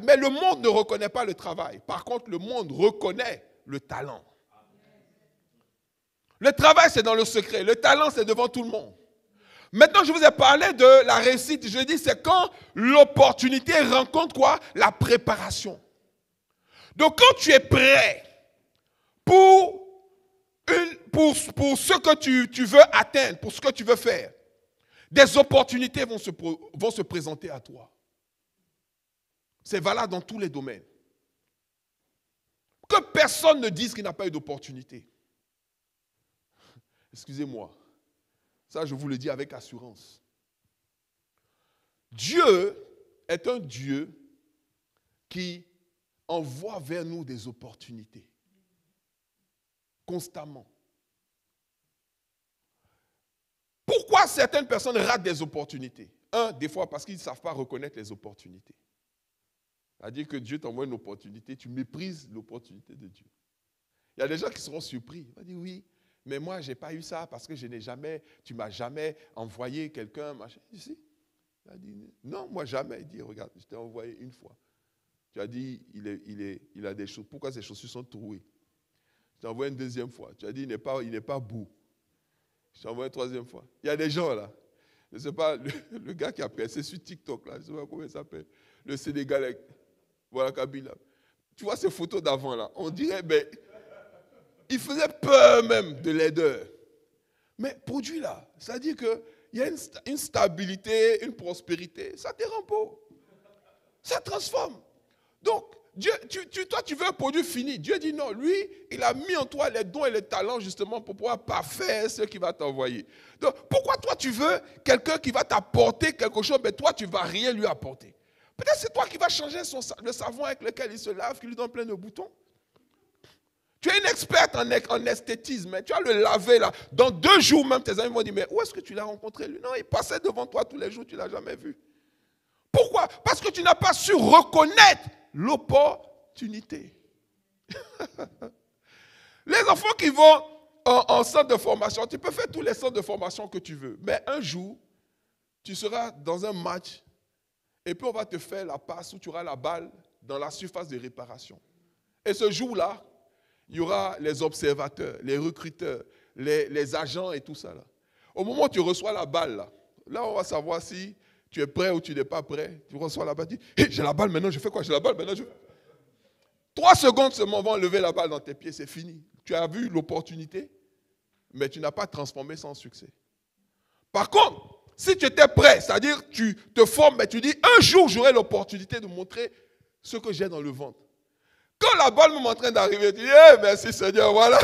Mais le monde ne reconnaît pas le travail. Par contre, le monde reconnaît le talent. Le travail, c'est dans le secret. Le talent, c'est devant tout le monde. Maintenant, je vous ai parlé de la réussite. Je dis, c'est quand l'opportunité rencontre quoi? La préparation. Donc, quand tu es prêt pour ce que tu veux atteindre, pour ce que tu veux faire, des opportunités vont se présenter à toi. C'est valable dans tous les domaines. Que personne ne dise qu'il n'a pas eu d'opportunité. Excusez-moi. Ça, je vous le dis avec assurance. Dieu est un Dieu qui envoie vers nous des opportunités. Constamment. Pourquoi certaines personnes ratent des opportunités? Des fois parce qu'ils ne savent pas reconnaître les opportunités. C'est-à-dire que Dieu t'envoie une opportunité, tu méprises l'opportunité de Dieu. Il y a des gens qui seront surpris. Ils vont dire oui, mais moi je n'ai pas eu ça parce que tu ne m'as jamais envoyé quelqu'un. Ici. Il a dit non, moi jamais. Il dit regarde, je t'ai envoyé une fois. Tu as dit il a des choses. Pourquoi ses chaussures sont trouées? Je t'ai envoyé une deuxième fois. Tu as dit il n'est pas beau. Je t'ai envoyé une troisième fois. Il y a des gens là. Je ne sais pas, le gars qui a percé sur TikTok là, je ne sais pas comment il s'appelle. Le Sénégalais. Voilà Kabila. Tu vois ces photos d'avant là. On dirait, ben, il faisait peur même de laideur. Mais produit là, ça dit qu'il y a une stabilité, une prospérité. Ça te rend beau. Ça transforme. Donc, Dieu, toi, tu veux un produit fini. Dieu dit non. Lui, il a mis en toi les dons et les talents justement pour pouvoir parfaire ce qu'il va t'envoyer. Donc, pourquoi toi, tu veux quelqu'un qui va t'apporter quelque chose, mais toi, tu ne vas rien lui apporter? Peut-être c'est toi qui vas changer le savon avec lequel il se lave, qui lui donne plein de boutons. Tu es une experte en esthétisme, mais tu vas le laver là. Dans 2 jours même, tes amis vont dire, mais où est-ce que tu l'as rencontré lui? Non, il passait devant toi tous les jours, tu ne l'as jamais vu. Pourquoi? Parce que tu n'as pas su reconnaître l'opportunité. Les enfants qui vont en centre de formation, tu peux faire tous les centres de formation que tu veux, mais un jour, tu seras dans un match et puis on va te faire la passe où tu auras la balle dans la surface de réparation. Et ce jour-là, il y aura les observateurs, les recruteurs, les agents et tout ça. Là. Au moment où tu reçois la balle, là on va savoir si tu es prêt ou tu n'es pas prêt. Tu reçois la balle, tu dis, hey, j'ai la balle maintenant, je fais quoi? J'ai la balle maintenant, 3 secondes seulement vont enlever la balle dans tes pieds, c'est fini. Tu as vu l'opportunité, mais tu n'as pas transformé sans succès. Par contre, si tu étais prêt, c'est-à-dire tu te formes, mais tu dis, un jour j'aurai l'opportunité de montrer ce que j'ai dans le ventre. Quand la balle m'est en train d'arriver, tu dis, hey, merci Seigneur, voilà.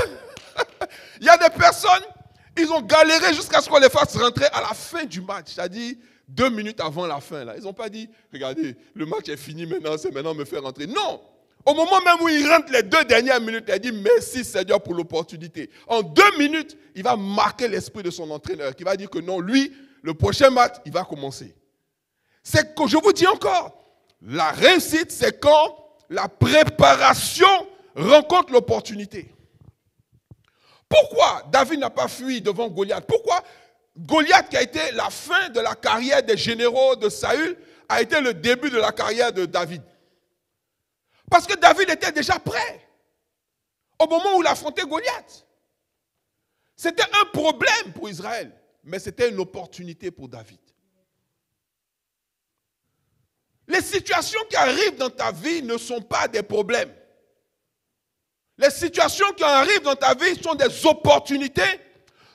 Il y a des personnes, ils ont galéré jusqu'à ce qu'on les fasse rentrer à la fin du match, c'est-à-dire 2 minutes avant la fin. Là. Ils n'ont pas dit, regardez, le match est fini maintenant, c'est maintenant me faire rentrer. Non. Au moment même où il rentre les 2 dernières minutes, il dit merci Seigneur pour l'opportunité. En 2 minutes, il va marquer l'esprit de son entraîneur qui va dire que non, lui, le prochain match, il va commencer. C'est que je vous dis encore, la réussite, c'est quand la préparation rencontre l'opportunité. Pourquoi David n'a pas fui devant Goliath? Pourquoi Goliath, qui a été la fin de la carrière des généraux de Saül, a été le début de la carrière de David? Parce que David était déjà prêt au moment où il affrontait Goliath. C'était un problème pour Israël, mais c'était une opportunité pour David. Les situations qui arrivent dans ta vie ne sont pas des problèmes. Les situations qui arrivent dans ta vie sont des opportunités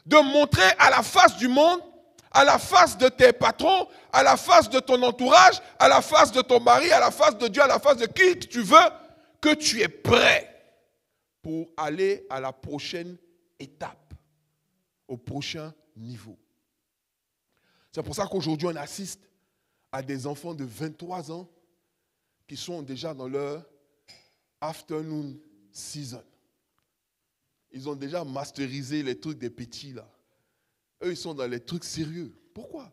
de montrer à la face du monde, à la face de tes patrons, à la face de ton entourage, à la face de ton mari, à la face de Dieu, à la face de qui tu veux, que tu es prêt pour aller à la prochaine étape, au prochain niveau. C'est pour ça qu'aujourd'hui, on assiste à des enfants de 23 ans qui sont déjà dans leur afternoon season. Ils ont déjà masterisé les trucs des petits là. Eux, ils sont dans les trucs sérieux. Pourquoi?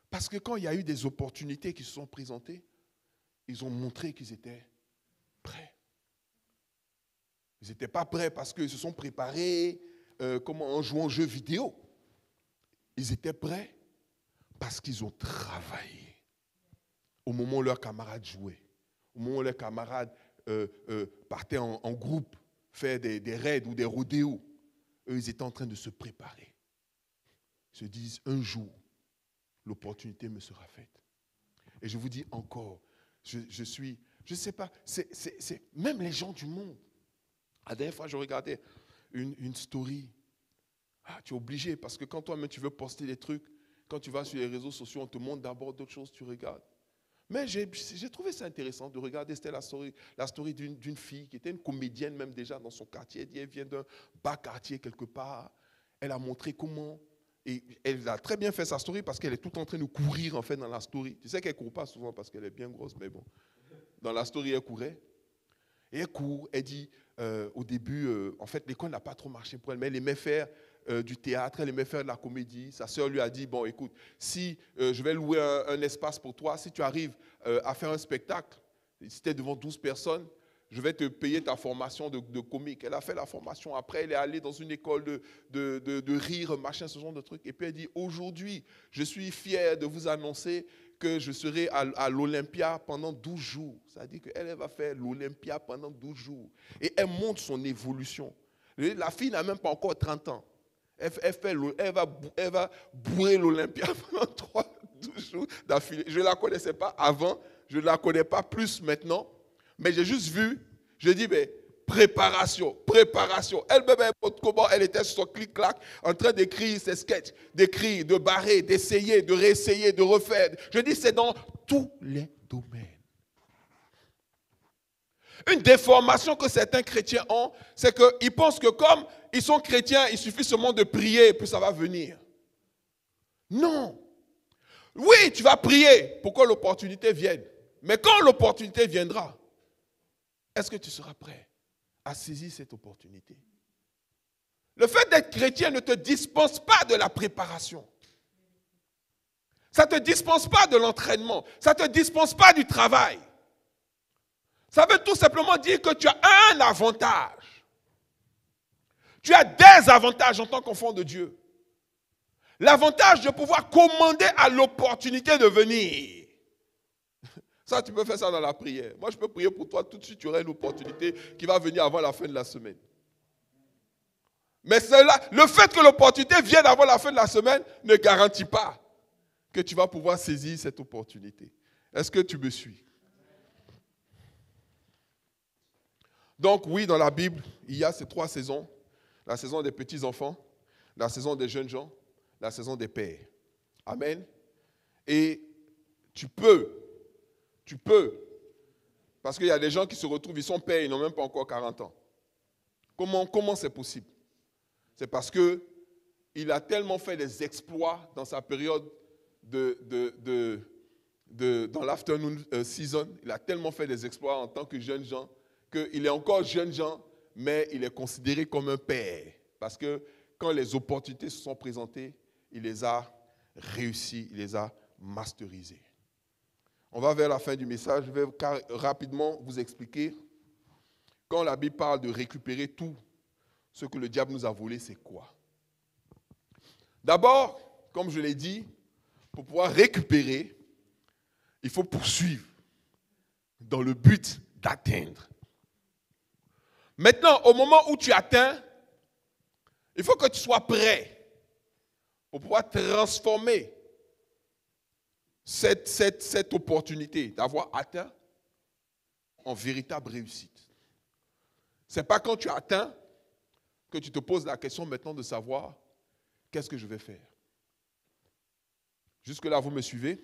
Parce que quand il y a eu des opportunités qui se sont présentées, ils ont montré qu'ils étaient prêts. Ils n'étaient pas prêts parce qu'ils se sont préparés en jouant aux jeux vidéo. Ils étaient prêts parce qu'ils ont travaillé. Au moment où leurs camarades jouaient, au moment où leurs camarades partaient en groupe, faire des raids ou des rodéos, eux, ils étaient en train de se préparer. Ils se disent, un jour, l'opportunité me sera faite. Et je vous dis encore, je ne sais pas, c'est même les gens du monde. La dernière fois, je regardais une story. Ah, tu es obligé, parce que quand toi-même tu veux poster des trucs, quand tu vas sur les réseaux sociaux, on te montre d'abord d'autres choses, tu regardes. Mais j'ai trouvé ça intéressant de regarder, c'était la story d'une fille qui était une comédienne même déjà dans son quartier. Elle vient d'un bas quartier quelque part. Elle a montré comment, et elle a très bien fait sa story parce qu'elle est tout en train de courir en fait dans la story. Tu sais qu'elle ne court pas souvent parce qu'elle est bien grosse, mais bon. Dans la story, elle courait. Et elle court, elle dit au début, en fait l'école n'a pas trop marché pour elle, mais elle aimait faire du théâtre, elle aimait faire de la comédie. Sa sœur lui a dit, bon, écoute, si je vais louer un espace pour toi, si tu arrives à faire un spectacle, si tu es devant 12 personnes, je vais te payer ta formation de comique. Elle a fait la formation. Après, elle est allée dans une école de rire, machin, ce genre de trucs. Et puis elle dit, aujourd'hui, je suis fière de vous annoncer que je serai à l'Olympia pendant 12 jours. Ça dit qu'elle va faire l'Olympia pendant 12 jours. Et elle montre son évolution. La fille n'a même pas encore 30 ans. Elle va bourrer l'Olympia pendant 12 jours d'affilée. Je ne la connaissais pas avant, je ne la connais pas plus maintenant. Mais j'ai juste vu, je dis, mais préparation. Elle-même, comment elle était sur son clic-clac, en train d'écrire ses sketchs, d'écrire, de barrer, d'essayer, de réessayer, de refaire. Je dis, c'est dans tous les domaines. Une déformation que certains chrétiens ont, c'est qu'ils pensent que comme ils sont chrétiens, il suffit seulement de prier et puis ça va venir. Non. Oui, tu vas prier pour que l'opportunité vienne. Mais quand l'opportunité viendra, est-ce que tu seras prêt à saisir cette opportunité? Le fait d'être chrétien ne te dispense pas de la préparation. Ça ne te dispense pas de l'entraînement. Ça ne te dispense pas du travail. Ça veut tout simplement dire que tu as un avantage. Tu as des avantages en tant qu'enfant de Dieu. L'avantage de pouvoir commander à l'opportunité de venir. Ça, tu peux faire ça dans la prière. Moi, je peux prier pour toi. Tout de suite, tu auras une opportunité qui va venir avant la fin de la semaine. Mais le fait que l'opportunité vienne avant la fin de la semaine ne garantit pas que tu vas pouvoir saisir cette opportunité. Est-ce que tu me suis? Donc, oui, dans la Bible, il y a ces 3 saisons. La saison des petits-enfants, la saison des jeunes gens, la saison des pères. Amen. Et tu peux, parce qu'il y a des gens qui se retrouvent, ils sont pères, ils n'ont même pas encore 40 ans. Comment c'est possible? C'est parce qu'il a tellement fait des exploits dans sa période dans l'afternoon season, il a tellement fait des exploits en tant que jeune gens, qu'il est encore jeune gens, mais il est considéré comme un père. Parce que quand les opportunités se sont présentées, il les a réussi, il les a masterisées. On va vers la fin du message. Je vais rapidement vous expliquer. Quand la Bible parle de récupérer tout ce que le diable nous a volé, c'est quoi? D'abord, comme je l'ai dit, pour pouvoir récupérer, il faut poursuivre dans le but d'atteindre. Maintenant, au moment où tu atteins, il faut que tu sois prêt pour pouvoir transformer cette opportunité d'avoir atteint en véritable réussite. Ce n'est pas quand tu atteins que tu te poses la question maintenant de savoir qu'est-ce que je vais faire. Jusque-là, vous me suivez?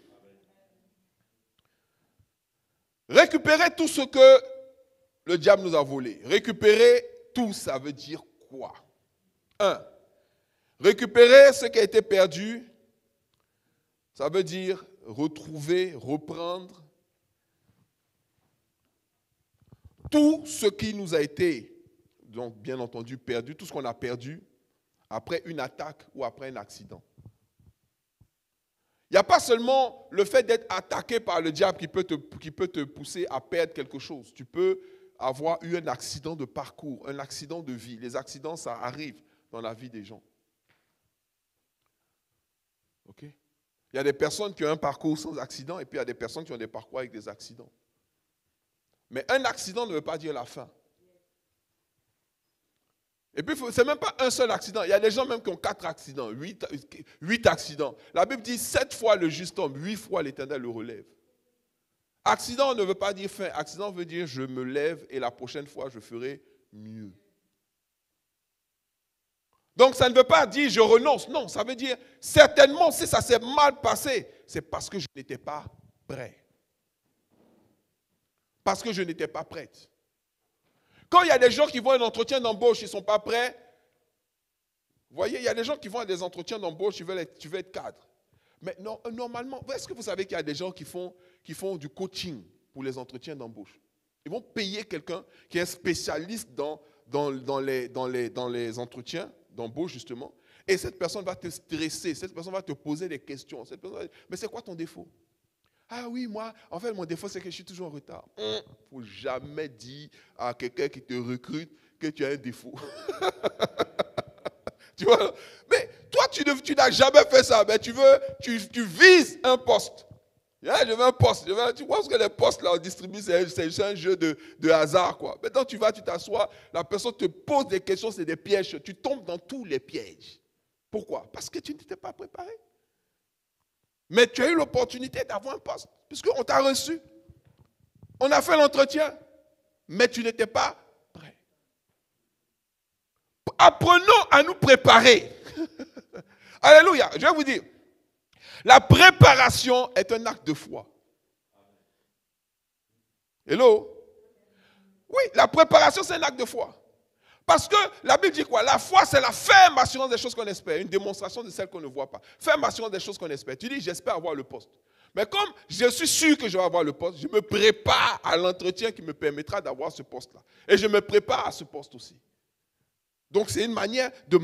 Récupérer tout ce que le diable nous a volé. Récupérer tout, ça veut dire quoi? 1. Récupérer ce qui a été perdu, ça veut dire retrouver, reprendre tout ce qui nous a été, donc bien entendu, perdu, tout ce qu'on a perdu après une attaque ou après un accident. Il n'y a pas seulement le fait d'être attaqué par le diable qui peut te pousser à perdre quelque chose. Tu peux avoir eu un accident de parcours, un accident de vie. Les accidents, ça arrive dans la vie des gens. OK? Il y a des personnes qui ont un parcours sans accident et puis il y a des personnes qui ont des parcours avec des accidents. Mais un accident ne veut pas dire la fin. Et puis, ce n'est même pas un seul accident. Il y a des gens même qui ont 4 accidents, 8 accidents. La Bible dit 7 fois le juste homme, 8 fois l'Éternel le relève. Accident ne veut pas dire fin. Accident veut dire je me lève et la prochaine fois je ferai mieux. Donc ça ne veut pas dire je renonce. Non, ça veut dire certainement si ça s'est mal passé, c'est parce que je n'étais pas prêt. Parce que je n'étais pas prête. Quand il y a des gens qui vont à un entretien d'embauche, ils ne sont pas prêts. Vous voyez, il y a des gens qui vont à des entretiens d'embauche, tu veux être cadre. Mais non, normalement, est-ce que vous savez qu'il y a des gens qui font du coaching pour les entretiens d'embauche? Ils vont payer quelqu'un qui est un spécialiste dans les entretiens d'embauche, justement, et cette personne va te stresser, cette personne va te poser des questions. Cette personne va dire, mais c'est quoi ton défaut? Ah oui, moi, en fait, mon défaut, c'est que je suis toujours en retard. Il ne faut jamais dire à quelqu'un qui te recrute que tu as un défaut. Tu vois? Mais toi, tu n'as jamais fait ça. Mais tu vises un poste. Je veux un poste. Tu penses que les postes, là, on distribue, c'est un jeu de hasard, quoi. Maintenant, tu t'assois, la personne te pose des questions, c'est des pièges. Tu tombes dans tous les pièges. Pourquoi? Parce que tu ne t'étais pas préparé. Mais tu as eu l'opportunité d'avoir un poste, puisqu'on t'a reçu. On a fait l'entretien, mais tu n'étais pas prêt. Apprenons à nous préparer. Alléluia. Je vais vous dire, la préparation est un acte de foi. Hello? Oui, la préparation, c'est un acte de foi. Parce que la Bible dit quoi? La foi, c'est la ferme assurance des choses qu'on espère. Une démonstration de celles qu'on ne voit pas. Ferme assurance des choses qu'on espère. Tu dis, j'espère avoir le poste. Mais comme je suis sûr que je vais avoir le poste, je me prépare à l'entretien qui me permettra d'avoir ce poste-là. Et je me prépare à ce poste aussi. Donc, c'est une manière de...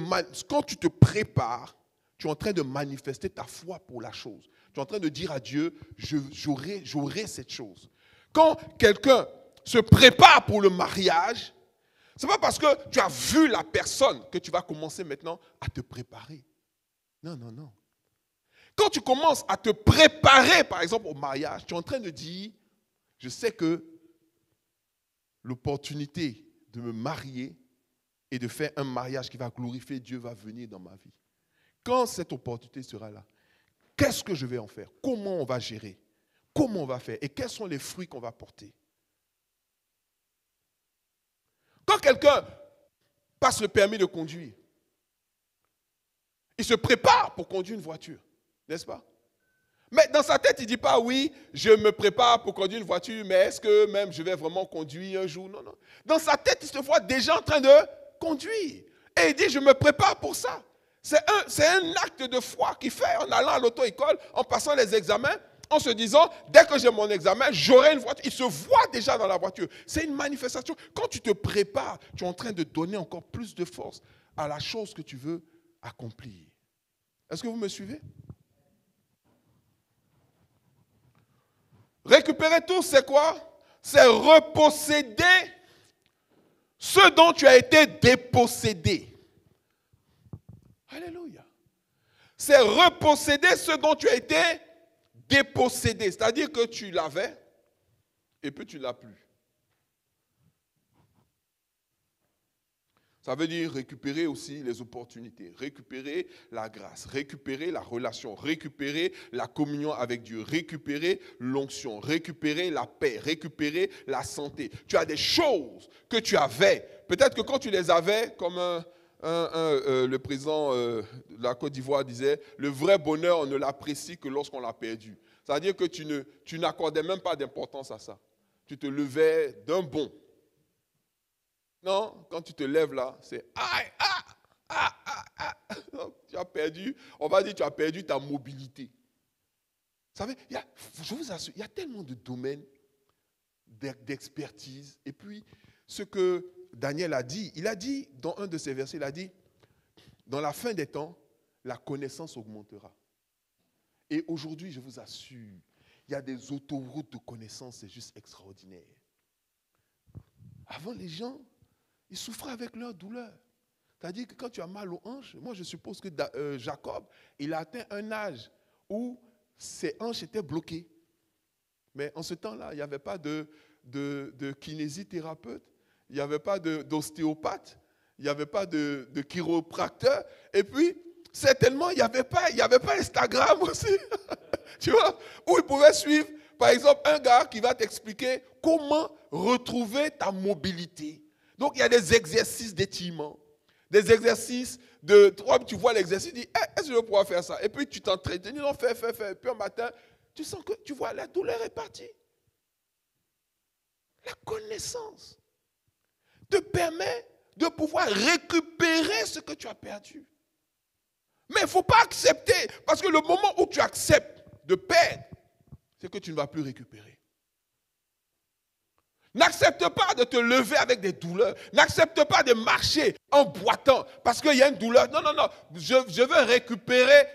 Quand tu te prépares, tu es en train de manifester ta foi pour la chose. Tu es en train de dire à Dieu, j'aurai cette chose. Quand quelqu'un se prépare pour le mariage, ce n'est pas parce que tu as vu la personne que tu vas commencer maintenant à te préparer. Non, non, non. Quand tu commences à te préparer, par exemple, au mariage, tu es en train de dire, je sais que l'opportunité de me marier et de faire un mariage qui va glorifier Dieu va venir dans ma vie. Quand cette opportunité sera là, qu'est-ce que je vais en faire? Comment on va gérer? Comment on va faire? Et quels sont les fruits qu'on va porter? Quand quelqu'un passe le permis de conduire, il se prépare pour conduire une voiture, n'est-ce pas? Mais dans sa tête, il ne dit pas, oui, je me prépare pour conduire une voiture, mais est-ce que même je vais vraiment conduire un jour? Non, non. Dans sa tête, il se voit déjà en train de conduire. Et il dit, je me prépare pour ça. C'est un acte de foi qu'il fait en allant à l'auto-école, en passant les examens, en se disant, dès que j'ai mon examen, j'aurai une voiture. Il se voit déjà dans la voiture. C'est une manifestation. Quand tu te prépares, tu es en train de donner encore plus de force à la chose que tu veux accomplir. Est-ce que vous me suivez? Récupérer tout, c'est quoi? C'est reposséder ce dont tu as été dépossédé. Alléluia. C'est reposséder ce dont tu as été dépossédé. C'est-à-dire que tu l'avais et puis tu ne l'as plus. Ça veut dire récupérer aussi les opportunités, récupérer la grâce, récupérer la relation, récupérer la communion avec Dieu, récupérer l'onction, récupérer la paix, récupérer la santé. Tu as des choses que tu avais. Peut-être que quand tu les avais, comme le président de la Côte d'Ivoire disait, le vrai bonheur, on ne l'apprécie que lorsqu'on l'a perdu. C'est-à-dire que tu n'accordais même pas d'importance à ça. Tu te levais d'un bond. Non, quand tu te lèves là, c'est tu as perdu, on va dire tu as perdu ta mobilité. Vous savez, je vous assure, il y a tellement de domaines d'expertise. Et puis, ce que Daniel a dit, il a dit dans un de ses versets, il a dit, dans la fin des temps, la connaissance augmentera. Et aujourd'hui, je vous assure, il y a des autoroutes de connaissance, c'est juste extraordinaire. Avant, les gens, ils souffraient avec leur douleur. C'est-à-dire que quand tu as mal aux hanches, moi je suppose que Jacob, il a atteint un âge où ses hanches étaient bloquées. Mais en ce temps-là, il n'y avait pas de kinésithérapeute, il n'y avait pas d'ostéopathe, il n'y avait pas de chiropracteur. Et puis, certainement, il n'y avait pas Instagram aussi. Tu vois, où il pouvait suivre, par exemple, un gars qui va t'expliquer comment retrouver ta mobilité. Donc, il y a des exercices d'étirement, des exercices de... Toi, tu vois l'exercice, tu dis, est-ce que je vais pouvoir faire ça? Et puis, tu t'entraînes, tu dis, non, fais. Et puis, un matin, tu sens que, tu vois, la douleur est partie. La connaissance te permet de pouvoir récupérer ce que tu as perdu. Mais il ne faut pas accepter, parce que le moment où tu acceptes de perdre, c'est que tu ne vas plus récupérer. N'accepte pas de te lever avec des douleurs. N'accepte pas de marcher en boitant parce qu'il y a une douleur. Non, non, non. Je veux récupérer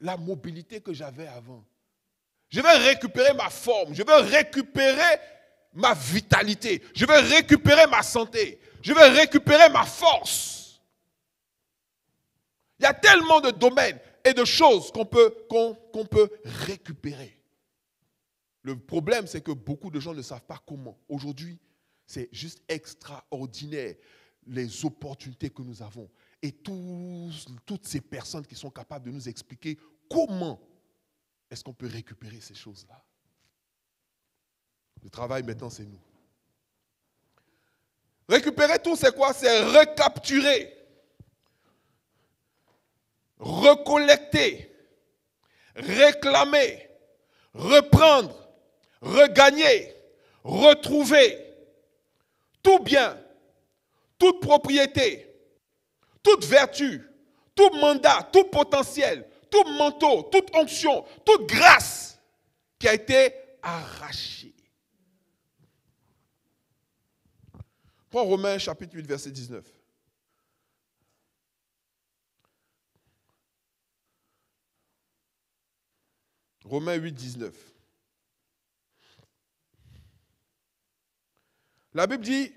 la mobilité que j'avais avant. Je veux récupérer ma forme. Je veux récupérer ma vitalité. Je veux récupérer ma santé. Je veux récupérer ma force. Il y a tellement de domaines et de choses qu'on peut récupérer. Le problème, c'est que beaucoup de gens ne savent pas comment. Aujourd'hui, c'est juste extraordinaire les opportunités que nous avons. Et toutes ces personnes qui sont capables de nous expliquer comment est-ce qu'on peut récupérer ces choses-là. Le travail maintenant, c'est nous. Récupérer tout, c'est quoi? C'est recapturer, recollecter, réclamer, reprendre, regagner, retrouver tout bien, toute propriété, toute vertu, tout mandat, tout potentiel, tout manteau, toute onction, toute grâce qui a été arrachée. Prends Romains chapitre 8, verset 19. Romains 8, 19. La Bible dit,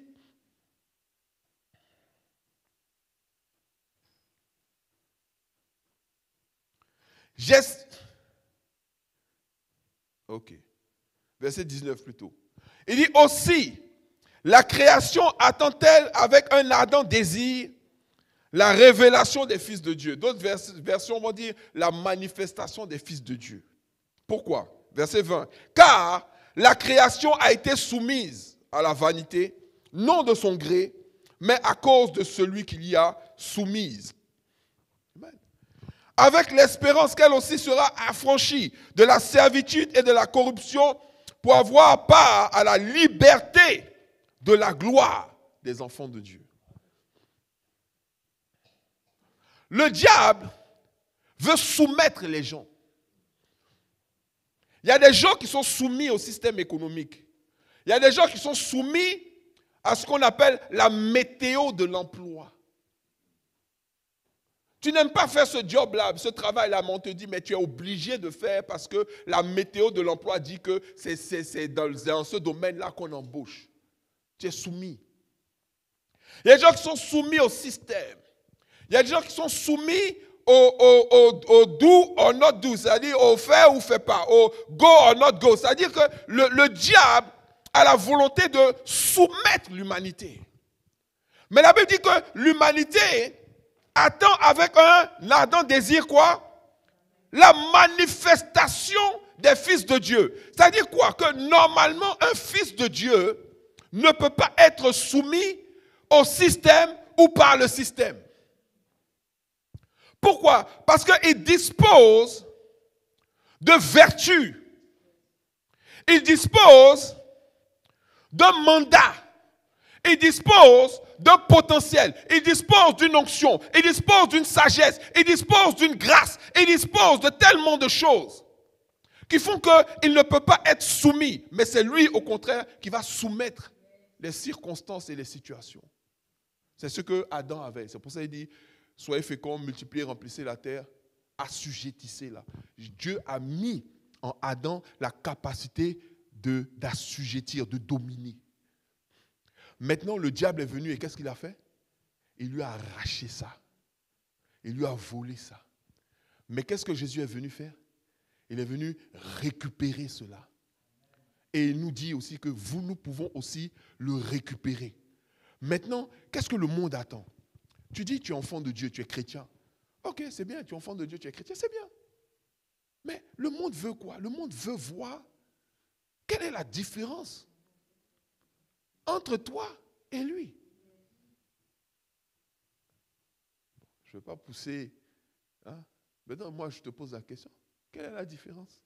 ok, verset 19 plutôt. Il dit aussi, la création attend-elle avec un ardent désir la révélation des fils de Dieu. D'autres versions vont dire la manifestation des fils de Dieu. Pourquoi? Verset 20. Car la création a été soumise à la vanité, non de son gré, mais à cause de celui qui l'y a soumise. Amen. Avec l'espérance qu'elle aussi sera affranchie de la servitude et de la corruption pour avoir part à la liberté de la gloire des enfants de Dieu. Le diable veut soumettre les gens. Il y a des gens qui sont soumis au système économique. Il y a des gens qui sont soumis à ce qu'on appelle la météo de l'emploi. Tu n'aimes pas faire ce job-là, ce travail-là, mais on te dit, mais tu es obligé de faire parce que la météo de l'emploi dit que c'est dans ce domaine-là qu'on embauche. Tu es soumis. Il y a des gens qui sont soumis au système. Il y a des gens qui sont soumis au do or not do, c'est-à-dire au faire ou fait pas, au go or not go. C'est-à-dire que le diable a la volonté de soumettre l'humanité. Mais la Bible dit que l'humanité attend avec un ardent désir quoi? La manifestation des fils de Dieu. C'est-à-dire quoi? Que normalement, un fils de Dieu ne peut pas être soumis au système ou par le système. Pourquoi? Parce qu'il dispose de vertu. Il dispose d'un mandat. Il dispose d'un potentiel. Il dispose d'une onction. Il dispose d'une sagesse. Il dispose d'une grâce. Il dispose de tellement de choses qui font qu'il ne peut pas être soumis. Mais c'est lui, au contraire, qui va soumettre les circonstances et les situations. C'est ce que Adam avait. C'est pour ça qu'il dit, soyez féconds, multipliez, remplissez la terre, assujettissez-la. Dieu a mis en Adam la capacité d'assujettir, de dominer. Maintenant, le diable est venu et qu'est-ce qu'il a fait? Il lui a arraché ça. Il lui a volé ça. Mais qu'est-ce que Jésus est venu faire? Il est venu récupérer cela. Et il nous dit aussi que nous pouvons aussi le récupérer. Maintenant, qu'est-ce que le monde attend? Tu dis, tu es enfant de Dieu, tu es chrétien. Ok, c'est bien, tu es enfant de Dieu, tu es chrétien, c'est bien. Mais le monde veut quoi? Le monde veut voir quelle est la différence entre toi et lui. Je ne vais pas pousser. Hein? Maintenant, moi, je te pose la question. Quelle est la différence?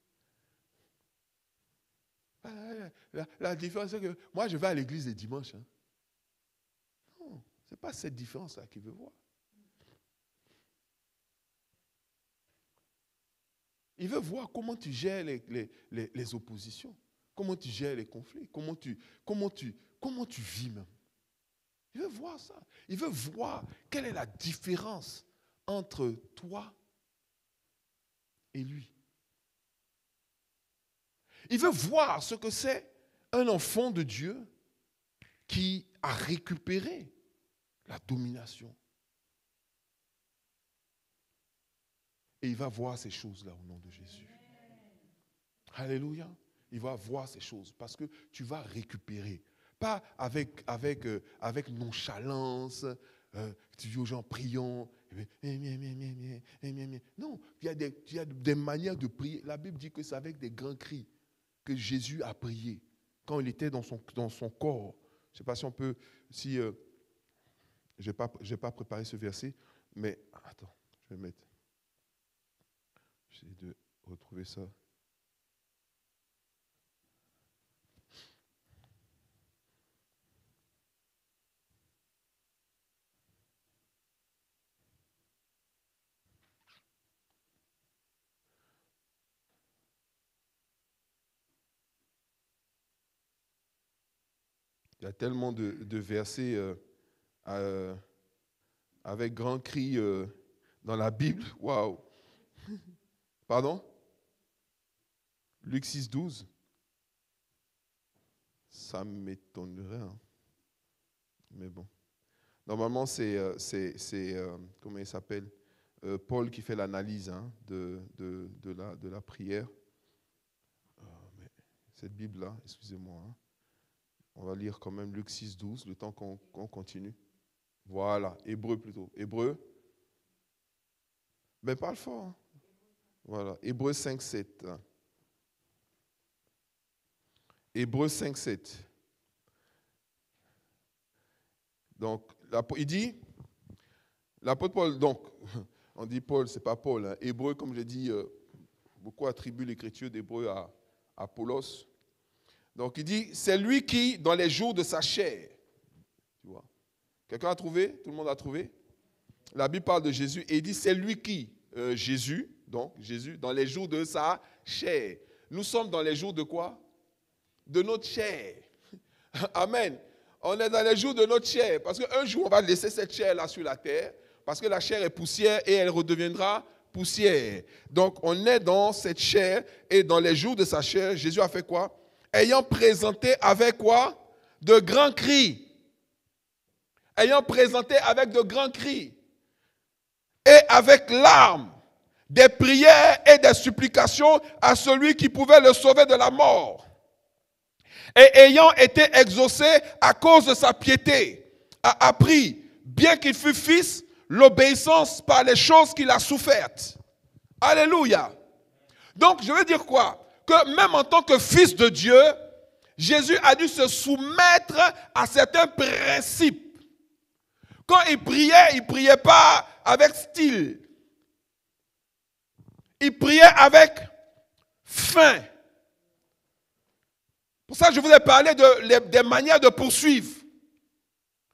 La différence, c'est que moi, je vais à l'église les dimanches. Hein. Non, ce n'est pas cette différence-là qu'il veut voir. Il veut voir comment tu gères les oppositions, comment tu gères les conflits, comment comment tu vis même. Il veut voir ça. Il veut voir quelle est la différence entre toi et lui. Il veut voir ce que c'est un enfant de Dieu qui a récupéré la domination. Et il va voir ces choses-là au nom de Jésus. Alléluia. Il va voir ces choses parce que tu vas récupérer. Pas avec nonchalance. Tu dis aux gens, prions. Non, il y a des manières de prier. La Bible dit que c'est avec des grands cris que Jésus a prié quand il était dans son corps. Je ne sais pas si on peut, je n'ai pas préparé ce verset, mais attends, je vais mettre. J'essaie de retrouver ça. Il y a tellement de versets avec grand cri dans la Bible. Waouh! Pardon? Luc 6, 12. Ça m'étonnerait. Hein. Mais bon. Normalement, c'est comment il s'appelle? Paul qui fait l'analyse de la prière. Mais cette Bible-là, excusez-moi. Hein. On va lire quand même Luc 6, 12, le temps qu'on continue. Voilà, Hébreu plutôt. Hébreu. Mais parle fort. Hein. Voilà, Hébreu 5, 7. Hébreu 5, 7. Donc, il dit, l'apôtre Paul, donc, on dit Paul, ce n'est pas Paul. Hein. Hébreu, comme je dis, beaucoup attribuent l'écriture d'Hébreu à Apollos. Donc, il dit, c'est lui qui, dans les jours de sa chair, tu vois. Quelqu'un a trouvé? Tout le monde a trouvé? La Bible parle de Jésus et il dit, c'est lui qui, Jésus, dans les jours de sa chair. Nous sommes dans les jours de quoi? De notre chair. Amen. On est dans les jours de notre chair. Parce qu'un jour, on va laisser cette chair-là sur la terre. Parce que la chair est poussière et elle redeviendra poussière. Donc, on est dans cette chair et dans les jours de sa chair, Jésus a fait quoi? Ayant présenté avec quoi? De grands cris. Ayant présenté avec de grands cris. Et avec larmes, des prières et des supplications à celui qui pouvait le sauver de la mort. Et ayant été exaucé à cause de sa piété, a appris, bien qu'il fût fils, l'obéissance par les choses qu'il a souffertes. Alléluia. Donc, je veux dire quoi? Que même en tant que fils de Dieu, Jésus a dû se soumettre à certains principes. Quand il priait pas avec style. Il priait avec faim. Pour ça, je vous ai parlé des manières de poursuivre.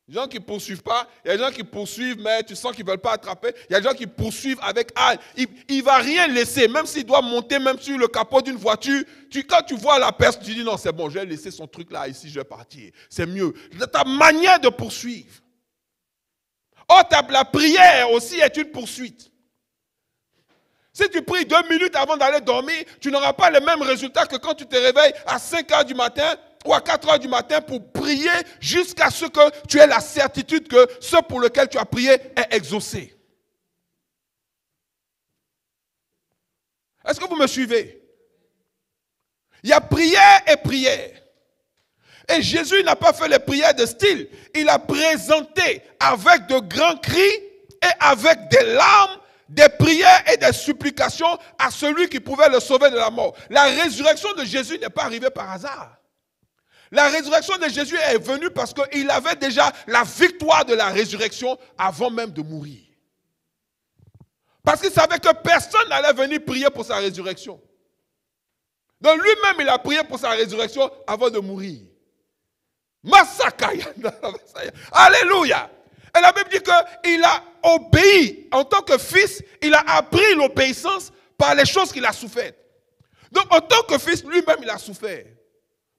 Les gens qui ne poursuivent pas, il y a des gens qui poursuivent, mais tu sens qu'ils ne veulent pas attraper. Il y a des gens qui poursuivent avec âne. Il ne va rien laisser, même s'il doit monter même sur le capot d'une voiture. Quand tu vois la personne, tu dis non, c'est bon, je vais laisser son truc là, ici, je vais partir. C'est mieux. Ta manière de poursuivre. Or, la prière aussi est une poursuite. Si tu pries 2 minutes avant d'aller dormir, tu n'auras pas le même résultat que quand tu te réveilles à 5 heures du matin ou à 4 heures du matin pour prier jusqu'à ce que tu aies la certitude que ce pour lequel tu as prié est exaucé. Est-ce que vous me suivez? Il y a prière et prière. Et Jésus n'a pas fait les prières de style. Il a présenté avec de grands cris et avec des larmes, des prières et des supplications à celui qui pouvait le sauver de la mort. La résurrection de Jésus n'est pas arrivée par hasard. La résurrection de Jésus est venue parce qu'il avait déjà la victoire de la résurrection avant même de mourir. Parce qu'il savait que personne n'allait venir prier pour sa résurrection. Donc lui-même, il a prié pour sa résurrection avant de mourir. Massakaya. Alléluia. Et la Bible dit qu'il a obéi en tant que fils, il a appris l'obéissance par les choses qu'il a souffert. Donc en tant que fils, lui-même, il a souffert.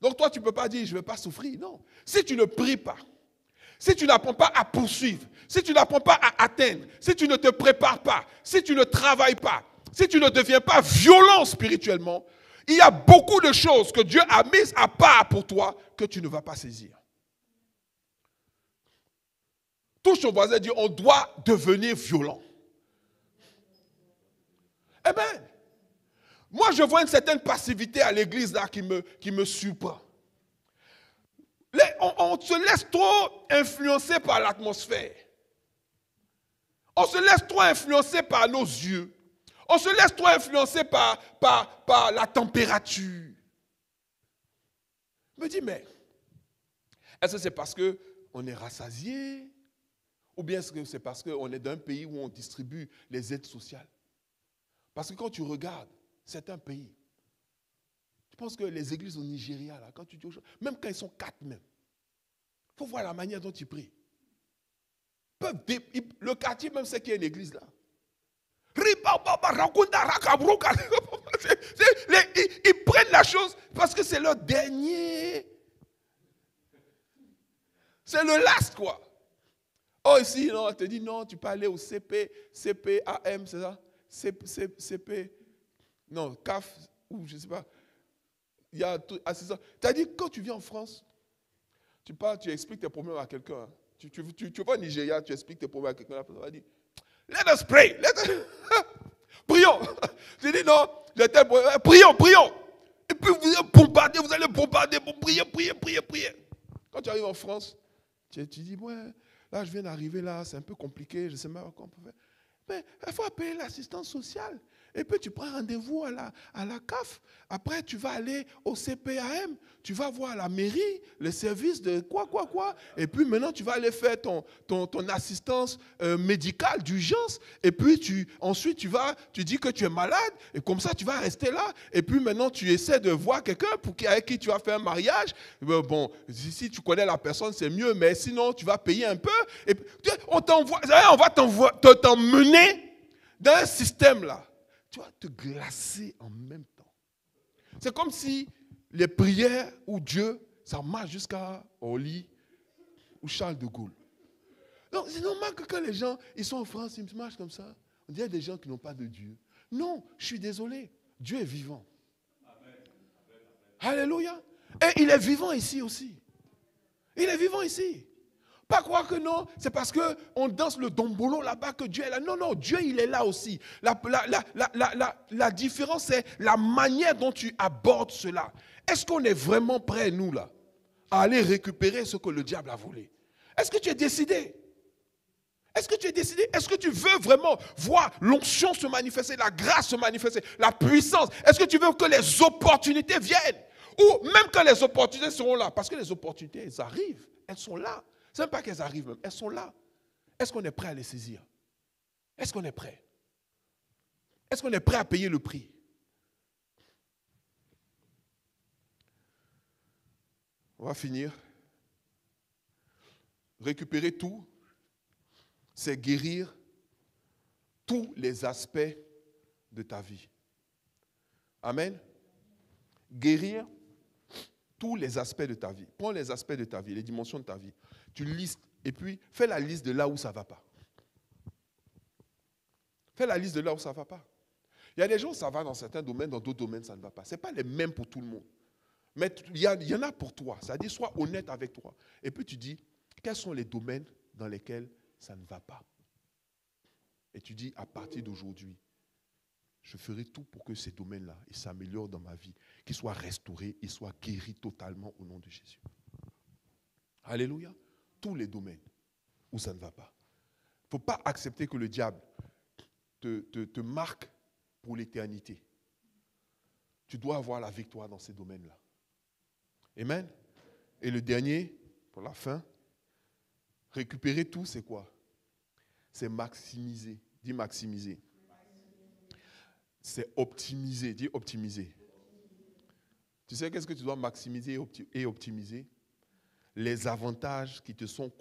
Donc toi, tu ne peux pas dire, je ne vais pas souffrir. Non. Si tu ne pries pas, si tu n'apprends pas à poursuivre, si tu n'apprends pas à atteindre, si tu ne te prépares pas, si tu ne travailles pas, si tu ne deviens pas violent spirituellement, il y a beaucoup de choses que Dieu a mises à part pour toi que tu ne vas pas saisir. Touche ton voisin et dis, on doit devenir violent. Amen. Moi, je vois une certaine passivité à l'église là qui me surprend. On se laisse trop influencer par l'atmosphère. On se laisse trop influencer par nos yeux. On se laisse trop influencer par la température. Je me dis, mais est-ce que c'est parce qu'on est rassasié? Ou bien est-ce que c'est parce qu'on est dans un pays où on distribue les aides sociales? Parce que quand tu regardes certains pays, je pense que les églises au Nigeria, là, quand tu dis aux gens, même quand ils sont 4 même, il faut voir la manière dont ils prient. Le quartier même sait qu'il y a une église là. Ils prennent la chose parce que c'est leur dernier. C'est le last quoi. Oh ici, non, on te dit non, tu peux aller au CPAM, c'est ça? CP, non, CAF, ou je ne sais pas. Il y a tout, assistant. Tu as dit, quand tu viens en France, tu expliques tes problèmes à quelqu'un. Tu vas au Nigeria, tu expliques tes problèmes à quelqu'un. La personne va dire, let us pray. Prions. Je dis non, prions. Et puis vous allez bombarder, prier. Quand tu arrives en France, tu dis, ouais, là je viens d'arriver là, c'est un peu compliqué, je ne sais pas comment on peut faire. Mais il faut appeler l'assistance sociale. Et puis tu prends rendez-vous à la CAF. Après, tu vas aller au CPAM. Tu vas voir la mairie, le service de quoi. Et puis maintenant, tu vas aller faire ton assistance médicale d'urgence. Et puis ensuite, tu dis que tu es malade. Et comme ça, tu vas rester là. Et puis maintenant, tu essaies de voir quelqu'un avec qui tu vas faire un mariage. Bon, si tu connais la personne, c'est mieux. Mais sinon, tu vas payer un peu. Et puis, on va t'emmener dans un système là. Tu vas te glacer en même temps. C'est comme si les prières où Dieu, ça marche jusqu'au lit ou Charles de Gaulle. Donc c'est normal que quand les gens, ils sont en France, ils marchent comme ça. On dirait des gens qui n'ont pas de Dieu. Non, je suis désolé. Dieu est vivant. Amen. Alléluia. Et il est vivant ici aussi. Il est vivant ici. Pas croire que non, c'est parce qu'on danse le dombolo là-bas que Dieu est là. Non, Dieu il est là aussi. La différence c'est la manière dont tu abordes cela. Est-ce qu'on est vraiment prêt, nous là, à aller récupérer ce que le diable a volé? Est-ce que tu es décidé? Est-ce que tu es décidé? Est-ce que tu veux vraiment voir l'onction se manifester, la grâce se manifester, la puissance? Est-ce que tu veux que les opportunités viennent? Ou même quand les opportunités seront là, parce que les opportunités, elles arrivent, elles sont là. Ce n'est pas qu'elles arrivent même, elles sont là. Est-ce qu'on est prêt à les saisir? Est-ce qu'on est prêt? Est-ce qu'on est prêt à payer le prix? On va finir. Récupérer tout, c'est guérir tous les aspects de ta vie. Amen. Guérir tous les aspects de ta vie. Prends les aspects de ta vie, les dimensions de ta vie. Tu listes et puis fais la liste de là où ça ne va pas. Fais la liste de là où ça ne va pas. Il y a des gens, ça va dans certains domaines, dans d'autres domaines, ça ne va pas. Ce n'est pas les mêmes pour tout le monde. Mais il y en a pour toi. C'est-à-dire, sois honnête avec toi. Et puis tu dis, quels sont les domaines dans lesquels ça ne va pas? Et tu dis, à partir d'aujourd'hui, je ferai tout pour que ces domaines-là s'améliorent dans ma vie, qu'ils soient restaurés, ils soient guéris totalement au nom de Jésus. Alléluia. Tous les domaines où ça ne va pas. Il ne faut pas accepter que le diable te marque pour l'éternité. Tu dois avoir la victoire dans ces domaines-là. Amen. Et le dernier, pour la fin, récupérer tout, c'est quoi? C'est maximiser. Dis maximiser. C'est optimiser. Dis optimiser. Tu sais qu'est-ce que tu dois maximiser et optimiser? Les avantages qui te sont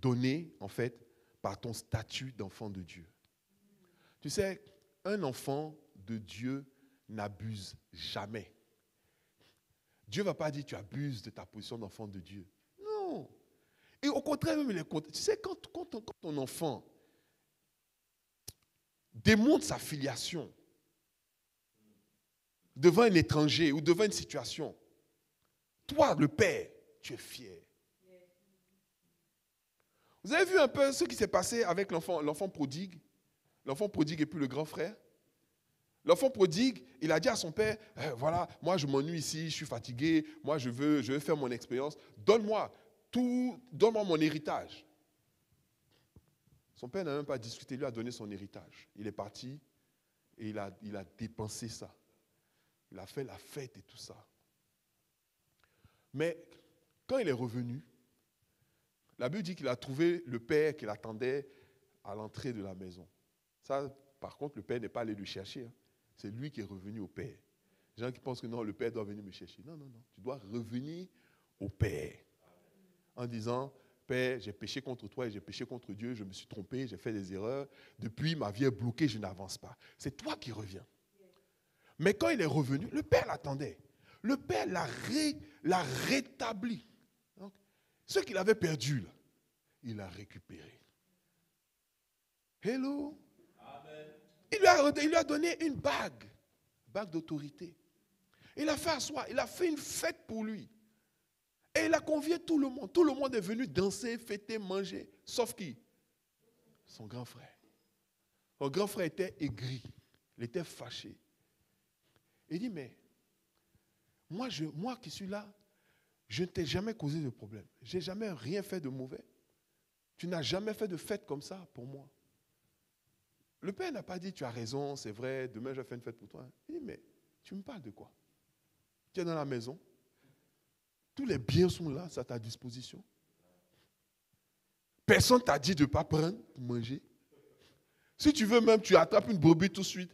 donnés, en fait, par ton statut d'enfant de Dieu. Tu sais, un enfant de Dieu n'abuse jamais. Dieu ne va pas dire tu abuses de ta position d'enfant de Dieu. Non. Et au contraire, même, tu sais, quand ton enfant démontre sa filiation devant un étranger ou devant une situation, toi, le père, tu es fier. Vous avez vu un peu ce qui s'est passé avec l'enfant prodigue? L'enfant prodigue et puis le grand frère. L'enfant prodigue, il a dit à son père, voilà, moi je m'ennuie ici, je suis fatigué, moi je veux faire mon expérience, donne-moi mon héritage. Son père n'a même pas discuté, il lui a donné son héritage. Il est parti et il a dépensé ça. Il a fait la fête et tout ça. Mais quand il est revenu, la Bible dit qu'il a trouvé le père qui l'attendait à l'entrée de la maison. Ça, par contre, le père n'est pas allé le chercher. Hein. C'est lui qui est revenu au père. Les gens qui pensent que non, le père doit venir me chercher. Non, non, non. Tu dois revenir au père. En disant, Père, j'ai péché contre toi et j'ai péché contre Dieu. Je me suis trompé, j'ai fait des erreurs. Depuis, ma vie est bloquée, je n'avance pas. C'est toi qui reviens. Mais quand il est revenu, le père l'attendait. Le père l'a rétabli. Donc, ce qu'il avait perdu, là, il l'a récupéré. Hello. Amen. Il lui a donné une bague d'autorité. Il a fait asseoir, il a fait une fête pour lui. Et il a convié tout le monde. Tout le monde est venu danser, fêter, manger. Sauf qui? Son grand frère. Son grand frère était aigri. Il était fâché. Il dit, mais moi qui suis là, je ne t'ai jamais causé de problème. Je n'ai jamais rien fait de mauvais. Tu n'as jamais fait de fête comme ça pour moi. Le père n'a pas dit, tu as raison, c'est vrai, demain je vais faire une fête pour toi. Il dit, mais tu me parles de quoi? Tu es dans la maison. Tous les biens sont là, c'est à ta disposition. Personne ne t'a dit de ne pas prendre pour manger. Si tu veux même, tu attrapes une brebis tout de suite,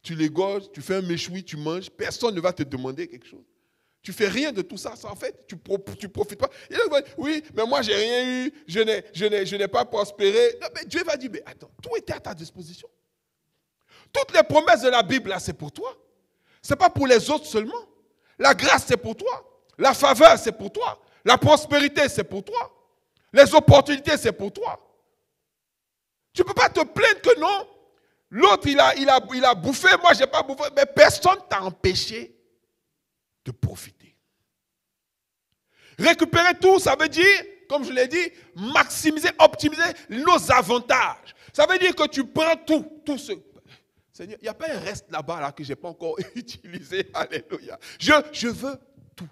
tu l'égorges, tu fais un méchoui, tu manges, personne ne va te demander quelque chose. Tu ne fais rien de tout ça, en fait, tu ne profites pas. Il va dire, oui, mais moi, je n'ai rien eu, je n'ai pas prospéré. Non, mais Dieu va dire, mais attends, tout était à ta disposition. Toutes les promesses de la Bible, là, c'est pour toi. Ce n'est pas pour les autres seulement. La grâce, c'est pour toi. La faveur, c'est pour toi. La prospérité, c'est pour toi. Les opportunités, c'est pour toi. Tu ne peux pas te plaindre que non. L'autre, il a bouffé, moi, je n'ai pas bouffé. Mais personne ne t'a empêché de profiter. Récupérer tout, ça veut dire, comme je l'ai dit, maximiser, optimiser nos avantages. Ça veut dire que tu prends tout ce... Seigneur, il n'y a pas un reste là-bas là, que je n'ai pas encore utilisé. Alléluia. Je veux tout.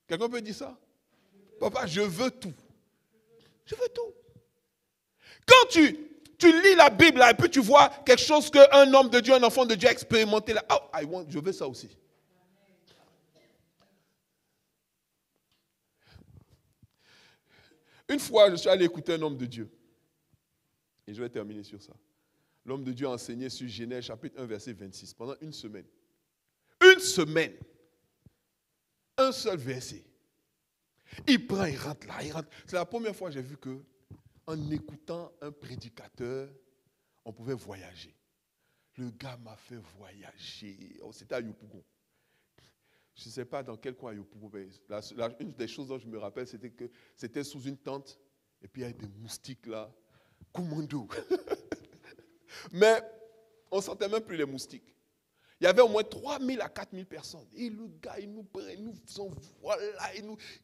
Quelqu'un peut dire ça? Papa, je veux tout. Je veux tout. Quand tu lis la Bible là, et puis tu vois quelque chose qu'un homme de Dieu, un enfant de Dieu a expérimenté là. Oh, je veux ça aussi. Une fois, je suis allé écouter un homme de Dieu. Et je vais terminer sur ça. L'homme de Dieu a enseigné sur Genèse chapitre 1, verset 26, pendant une semaine. Une semaine. Un seul verset. Il prend, il rentre là, il rentre. C'est la première fois que j'ai vu qu'en écoutant un prédicateur, on pouvait voyager. Le gars m'a fait voyager. C'était à Yopougon. Je ne sais pas dans quel coin à Yopougon. Une des choses dont je me rappelle, c'était que c'était sous une tente. Et puis il y avait des moustiques là. Commando. Mais on ne sentait même plus les moustiques. Il y avait au moins 3000 à 4000 personnes. Et le gars, il nous envoie là,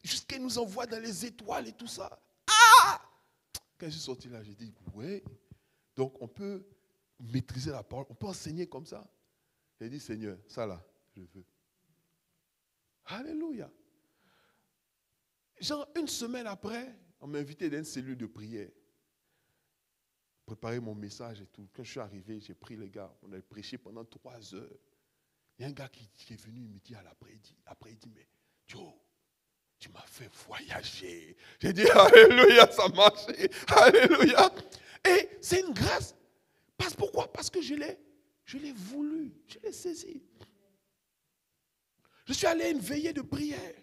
jusqu'à il nous envoie dans les étoiles et tout ça. Ah! Quand je suis sorti là, j'ai dit, ouais. Donc on peut maîtriser la parole, on peut enseigner comme ça. J'ai dit, Seigneur, ça là, je veux. Alléluia. Genre, une semaine après, on m'a invité dans une cellule de prière. Préparer mon message et tout. Quand je suis arrivé, j'ai pris les gars. On a prêché pendant 3 heures. Il y a un gars qui est venu, il me dit après il dit, mais Joe, tu m'as fait voyager. J'ai dit, alléluia, ça marche. Alléluia. Et c'est une grâce. Pourquoi? Parce que je l'ai voulu. Je l'ai saisi. Je suis allé à une veillée de prière.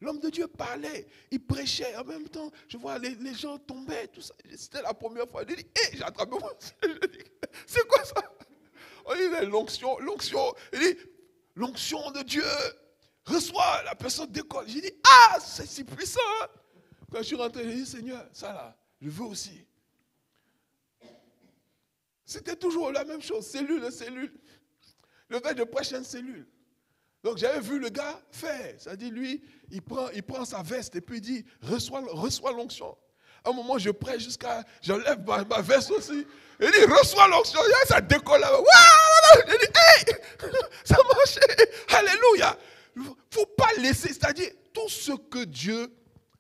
L'homme de Dieu parlait, il prêchait, en même temps, je vois les gens tomber, tout ça. C'était la première fois. Je dis, j'ai attrapé moi. Je dis, c'est quoi ça? On dit l'onction. Il dit, l'onction de Dieu. Reçois, la personne décolle. J'ai dit, ah, c'est si puissant. Hein? Quand je suis rentré, j'ai dit, Seigneur, ça là, je veux aussi. C'était toujours la même chose, cellule. Le fait de prêcher une cellule. Donc j'avais vu le gars faire. Ça dit, lui, il prend sa veste et puis il dit, reçois l'onction. À un moment, je prêche j'enlève ma veste aussi. Il dit, reçois l'onction. Ça décolle là. Waouh! Il dit, hey! Ça marchait. Alléluia. Il ne faut pas laisser, c'est-à-dire, tout ce que Dieu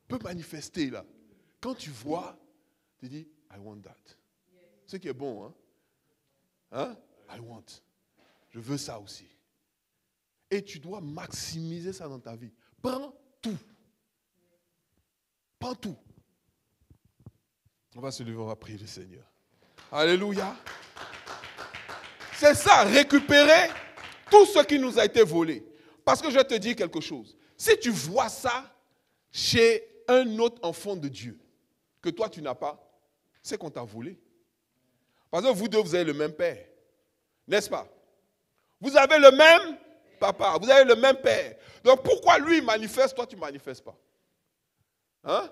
peut manifester là. Quand tu vois, tu dis, I want that. Ce qui est bon, hein? Hein? I want. Je veux ça aussi. Et tu dois maximiser ça dans ta vie. Prends tout. Prends tout. On va se lever, on va prier le Seigneur. Alléluia. C'est ça, récupérer tout ce qui nous a été volé. Parce que je te dis quelque chose. Si tu vois ça chez un autre enfant de Dieu, que toi tu n'as pas, c'est qu'on t'a volé. Parce que vous deux, vous avez le même père. N'est-ce pas? Vous avez le même papa, vous avez le même père. Donc pourquoi lui manifeste, toi tu ne manifestes pas? Hein?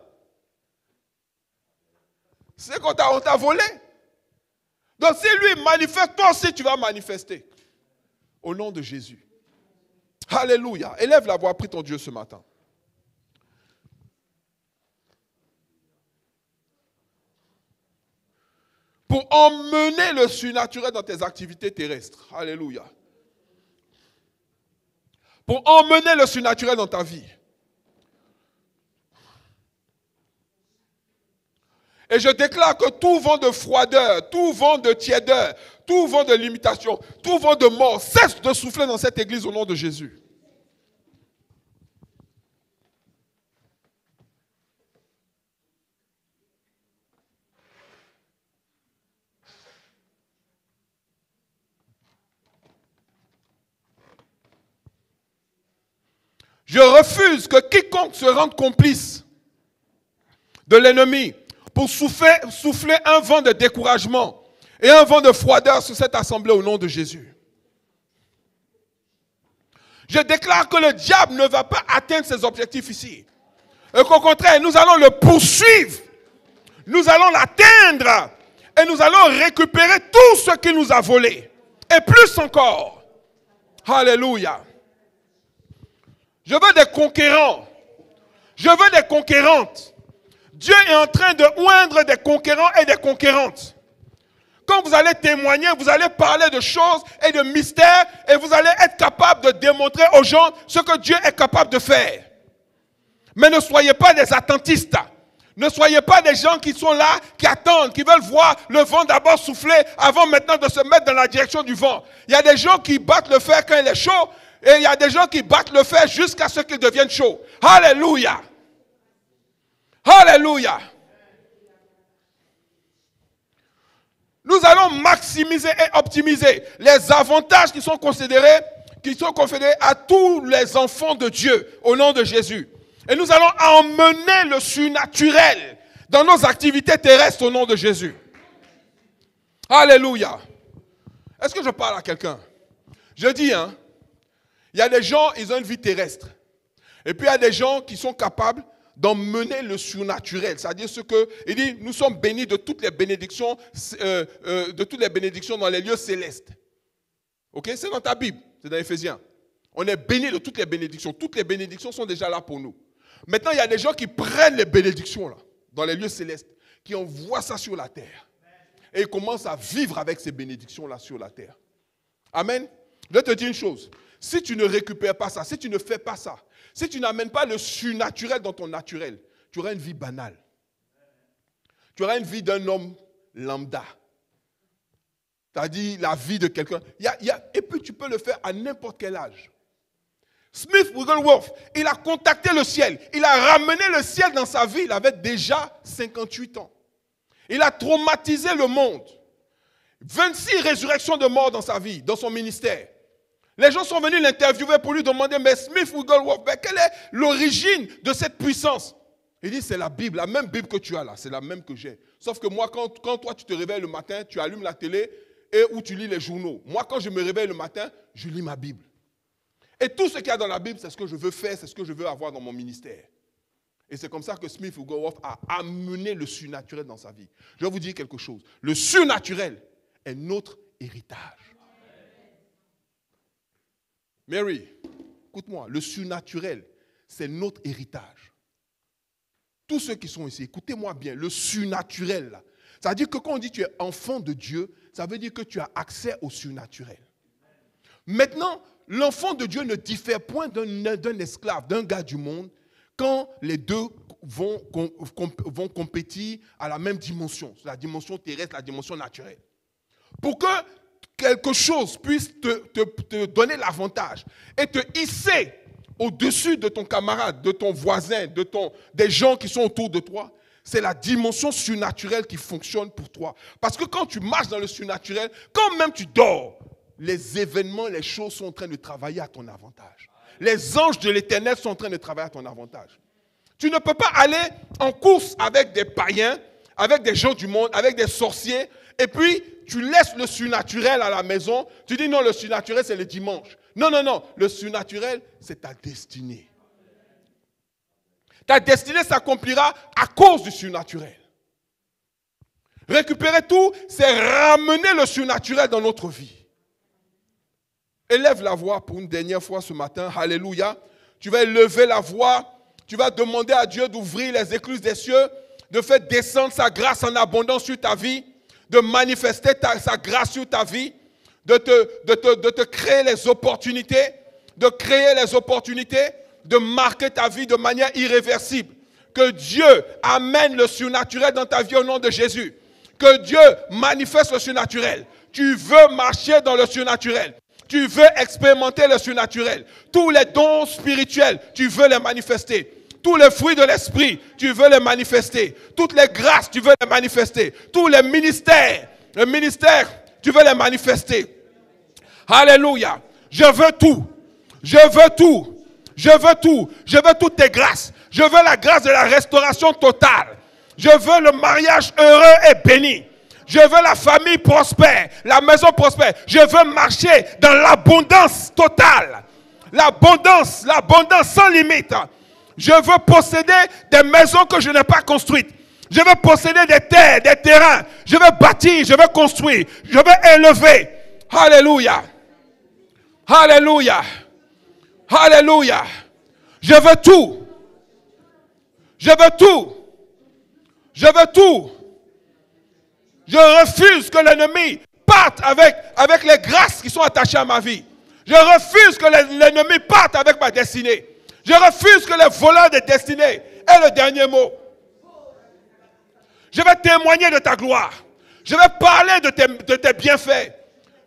C'est qu'on t'a volé. Donc si lui manifeste, toi aussi tu vas manifester. Au nom de Jésus. Alléluia. Élève la voix, prie ton Dieu ce matin. Pour emmener le surnaturel dans tes activités terrestres. Alléluia. Pour emmener le surnaturel dans ta vie. Et je déclare que tout vent de froideur, tout vent de tiédeur, tout vent de limitation, tout vent de mort cesse de souffler dans cette église au nom de Jésus. Je refuse que quiconque se rende complice de l'ennemi pour souffler un vent de découragement et un vent de froideur sur cette assemblée au nom de Jésus. Je déclare que le diable ne va pas atteindre ses objectifs ici. Et qu'au contraire, nous allons le poursuivre. Nous allons l'atteindre. Et nous allons récupérer tout ce qu'il nous a volé. Et plus encore. Alléluia. Je veux des conquérants. Je veux des conquérantes. Dieu est en train de oindre des conquérants et des conquérantes. Quand vous allez témoigner, vous allez parler de choses et de mystères et vous allez être capable de démontrer aux gens ce que Dieu est capable de faire. Mais ne soyez pas des attentistes. Ne soyez pas des gens qui sont là, qui attendent, qui veulent voir le vent d'abord souffler avant maintenant de se mettre dans la direction du vent. Il y a des gens qui battent le fer quand il est chaud et il y a des gens qui battent le fer jusqu'à ce qu'il devienne chaud. Alléluia. Alléluia. Nous allons maximiser et optimiser les avantages qui sont confédérés à tous les enfants de Dieu au nom de Jésus. Et nous allons emmener le surnaturel dans nos activités terrestres au nom de Jésus. Alléluia. Est-ce que je parle à quelqu'un? Je dis, il y a des gens, ils ont une vie terrestre. Et puis il y a des gens qui sont capables d'emmener le surnaturel. C'est-à-dire ce que, il dit, nous sommes bénis de toutes les bénédictions, dans les lieux célestes. Ok? C'est dans ta Bible, c'est dans Éphésiens. On est bénis de toutes les bénédictions. Toutes les bénédictions sont déjà là pour nous. Maintenant, il y a des gens qui prennent les bénédictions là, dans les lieux célestes, qui envoient ça sur la terre. Et ils commencent à vivre avec ces bénédictions-là sur la terre. Amen. Je te dis une chose. Si tu ne récupères pas ça, si tu ne fais pas ça, si tu n'amènes pas le surnaturel dans ton naturel, tu auras une vie banale. Tu auras une vie d'un homme lambda. C'est-à-dire la vie de quelqu'un. Et puis tu peux le faire à n'importe quel âge. Smith Wigglesworth, il a contacté le ciel. Il a ramené le ciel dans sa vie. Il avait déjà 58 ans. Il a traumatisé le monde. 26 résurrections de morts dans sa vie, dans son ministère. Les gens sont venus l'interviewer pour lui demander, mais Smith Wigglesworth, quelle est l'origine de cette puissance? Il dit, c'est la Bible, la même Bible que tu as là, c'est la même que j'ai. Sauf que moi, quand toi tu te réveilles le matin, tu allumes la télé, et où tu lis les journaux. Moi, quand je me réveille le matin, je lis ma Bible. Et tout ce qu'il y a dans la Bible, c'est ce que je veux faire, c'est ce que je veux avoir dans mon ministère. Et c'est comme ça que Smith Wigglesworth a amené le surnaturel dans sa vie. Je vais vous dire quelque chose. Le surnaturel est notre héritage. Mary, écoute-moi, le surnaturel, c'est notre héritage. Tous ceux qui sont ici, écoutez-moi bien, le surnaturel, là, ça veut dire que quand on dit que tu es enfant de Dieu, ça veut dire que tu as accès au surnaturel. Maintenant, l'enfant de Dieu ne diffère point d'un esclave, d'un gars du monde, quand les deux vont compétir à la même dimension, la dimension terrestre, la dimension naturelle. Pour que quelque chose puisse te donner l'avantage et te hisser au-dessus de ton camarade, de ton voisin, des gens qui sont autour de toi, c'est la dimension surnaturelle qui fonctionne pour toi. Parce que quand tu marches dans le surnaturel, quand même tu dors, les événements, les choses sont en train de travailler à ton avantage. Les anges de l'Éternel sont en train de travailler à ton avantage. Tu ne peux pas aller en course avec des païens, avec des gens du monde, avec des sorciers, et puis tu laisses le surnaturel à la maison. Tu dis non, le surnaturel c'est le dimanche. Non, non, non, le surnaturel c'est ta destinée. Ta destinée s'accomplira à cause du surnaturel. Récupérer tout, c'est ramener le surnaturel dans notre vie. Élève la voix pour une dernière fois ce matin. Alléluia. Tu vas élever la voix. Tu vas demander à Dieu d'ouvrir les écluses des cieux, de faire descendre sa grâce en abondance sur ta vie, de manifester sa grâce sur ta vie, de te créer les opportunités, de marquer ta vie de manière irréversible. Que Dieu amène le surnaturel dans ta vie au nom de Jésus. Que Dieu manifeste le surnaturel. Tu veux marcher dans le surnaturel. Tu veux expérimenter le surnaturel. Tous les dons spirituels, tu veux les manifester. Tous les fruits de l'esprit, tu veux les manifester. Toutes les grâces, tu veux les manifester. Tous les ministères, tu veux les manifester. Alléluia. Je veux tout. Je veux tout. Je veux tout. Je veux toutes tes grâces. Je veux la grâce de la restauration totale. Je veux le mariage heureux et béni. Je veux la famille prospère, la maison prospère. Je veux marcher dans l'abondance totale. L'abondance sans limite. Je veux posséder des maisons que je n'ai pas construites. Je veux posséder des terres, des terrains. Je veux bâtir, je veux construire. Je veux élever. Alléluia. Alléluia. Alléluia. Je veux tout. Je veux tout. Je veux tout. Je refuse que l'ennemi parte avec les grâces qui sont attachées à ma vie. Je refuse que l'ennemi parte avec ma destinée. Je refuse que les voleurs de destinée aient le dernier mot. Je vais témoigner de ta gloire. Je vais parler de tes bienfaits.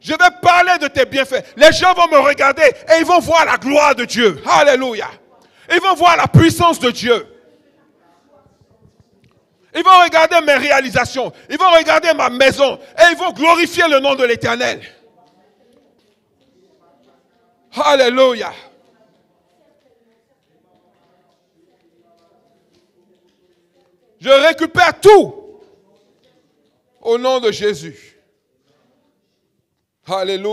Je vais parler de tes bienfaits. Les gens vont me regarder et ils vont voir la gloire de Dieu. Alléluia. Ils vont voir la puissance de Dieu. Ils vont regarder mes réalisations. Ils vont regarder ma maison. Et ils vont glorifier le nom de l'Éternel. Alléluia. Je récupère tout au nom de Jésus. Alléluia.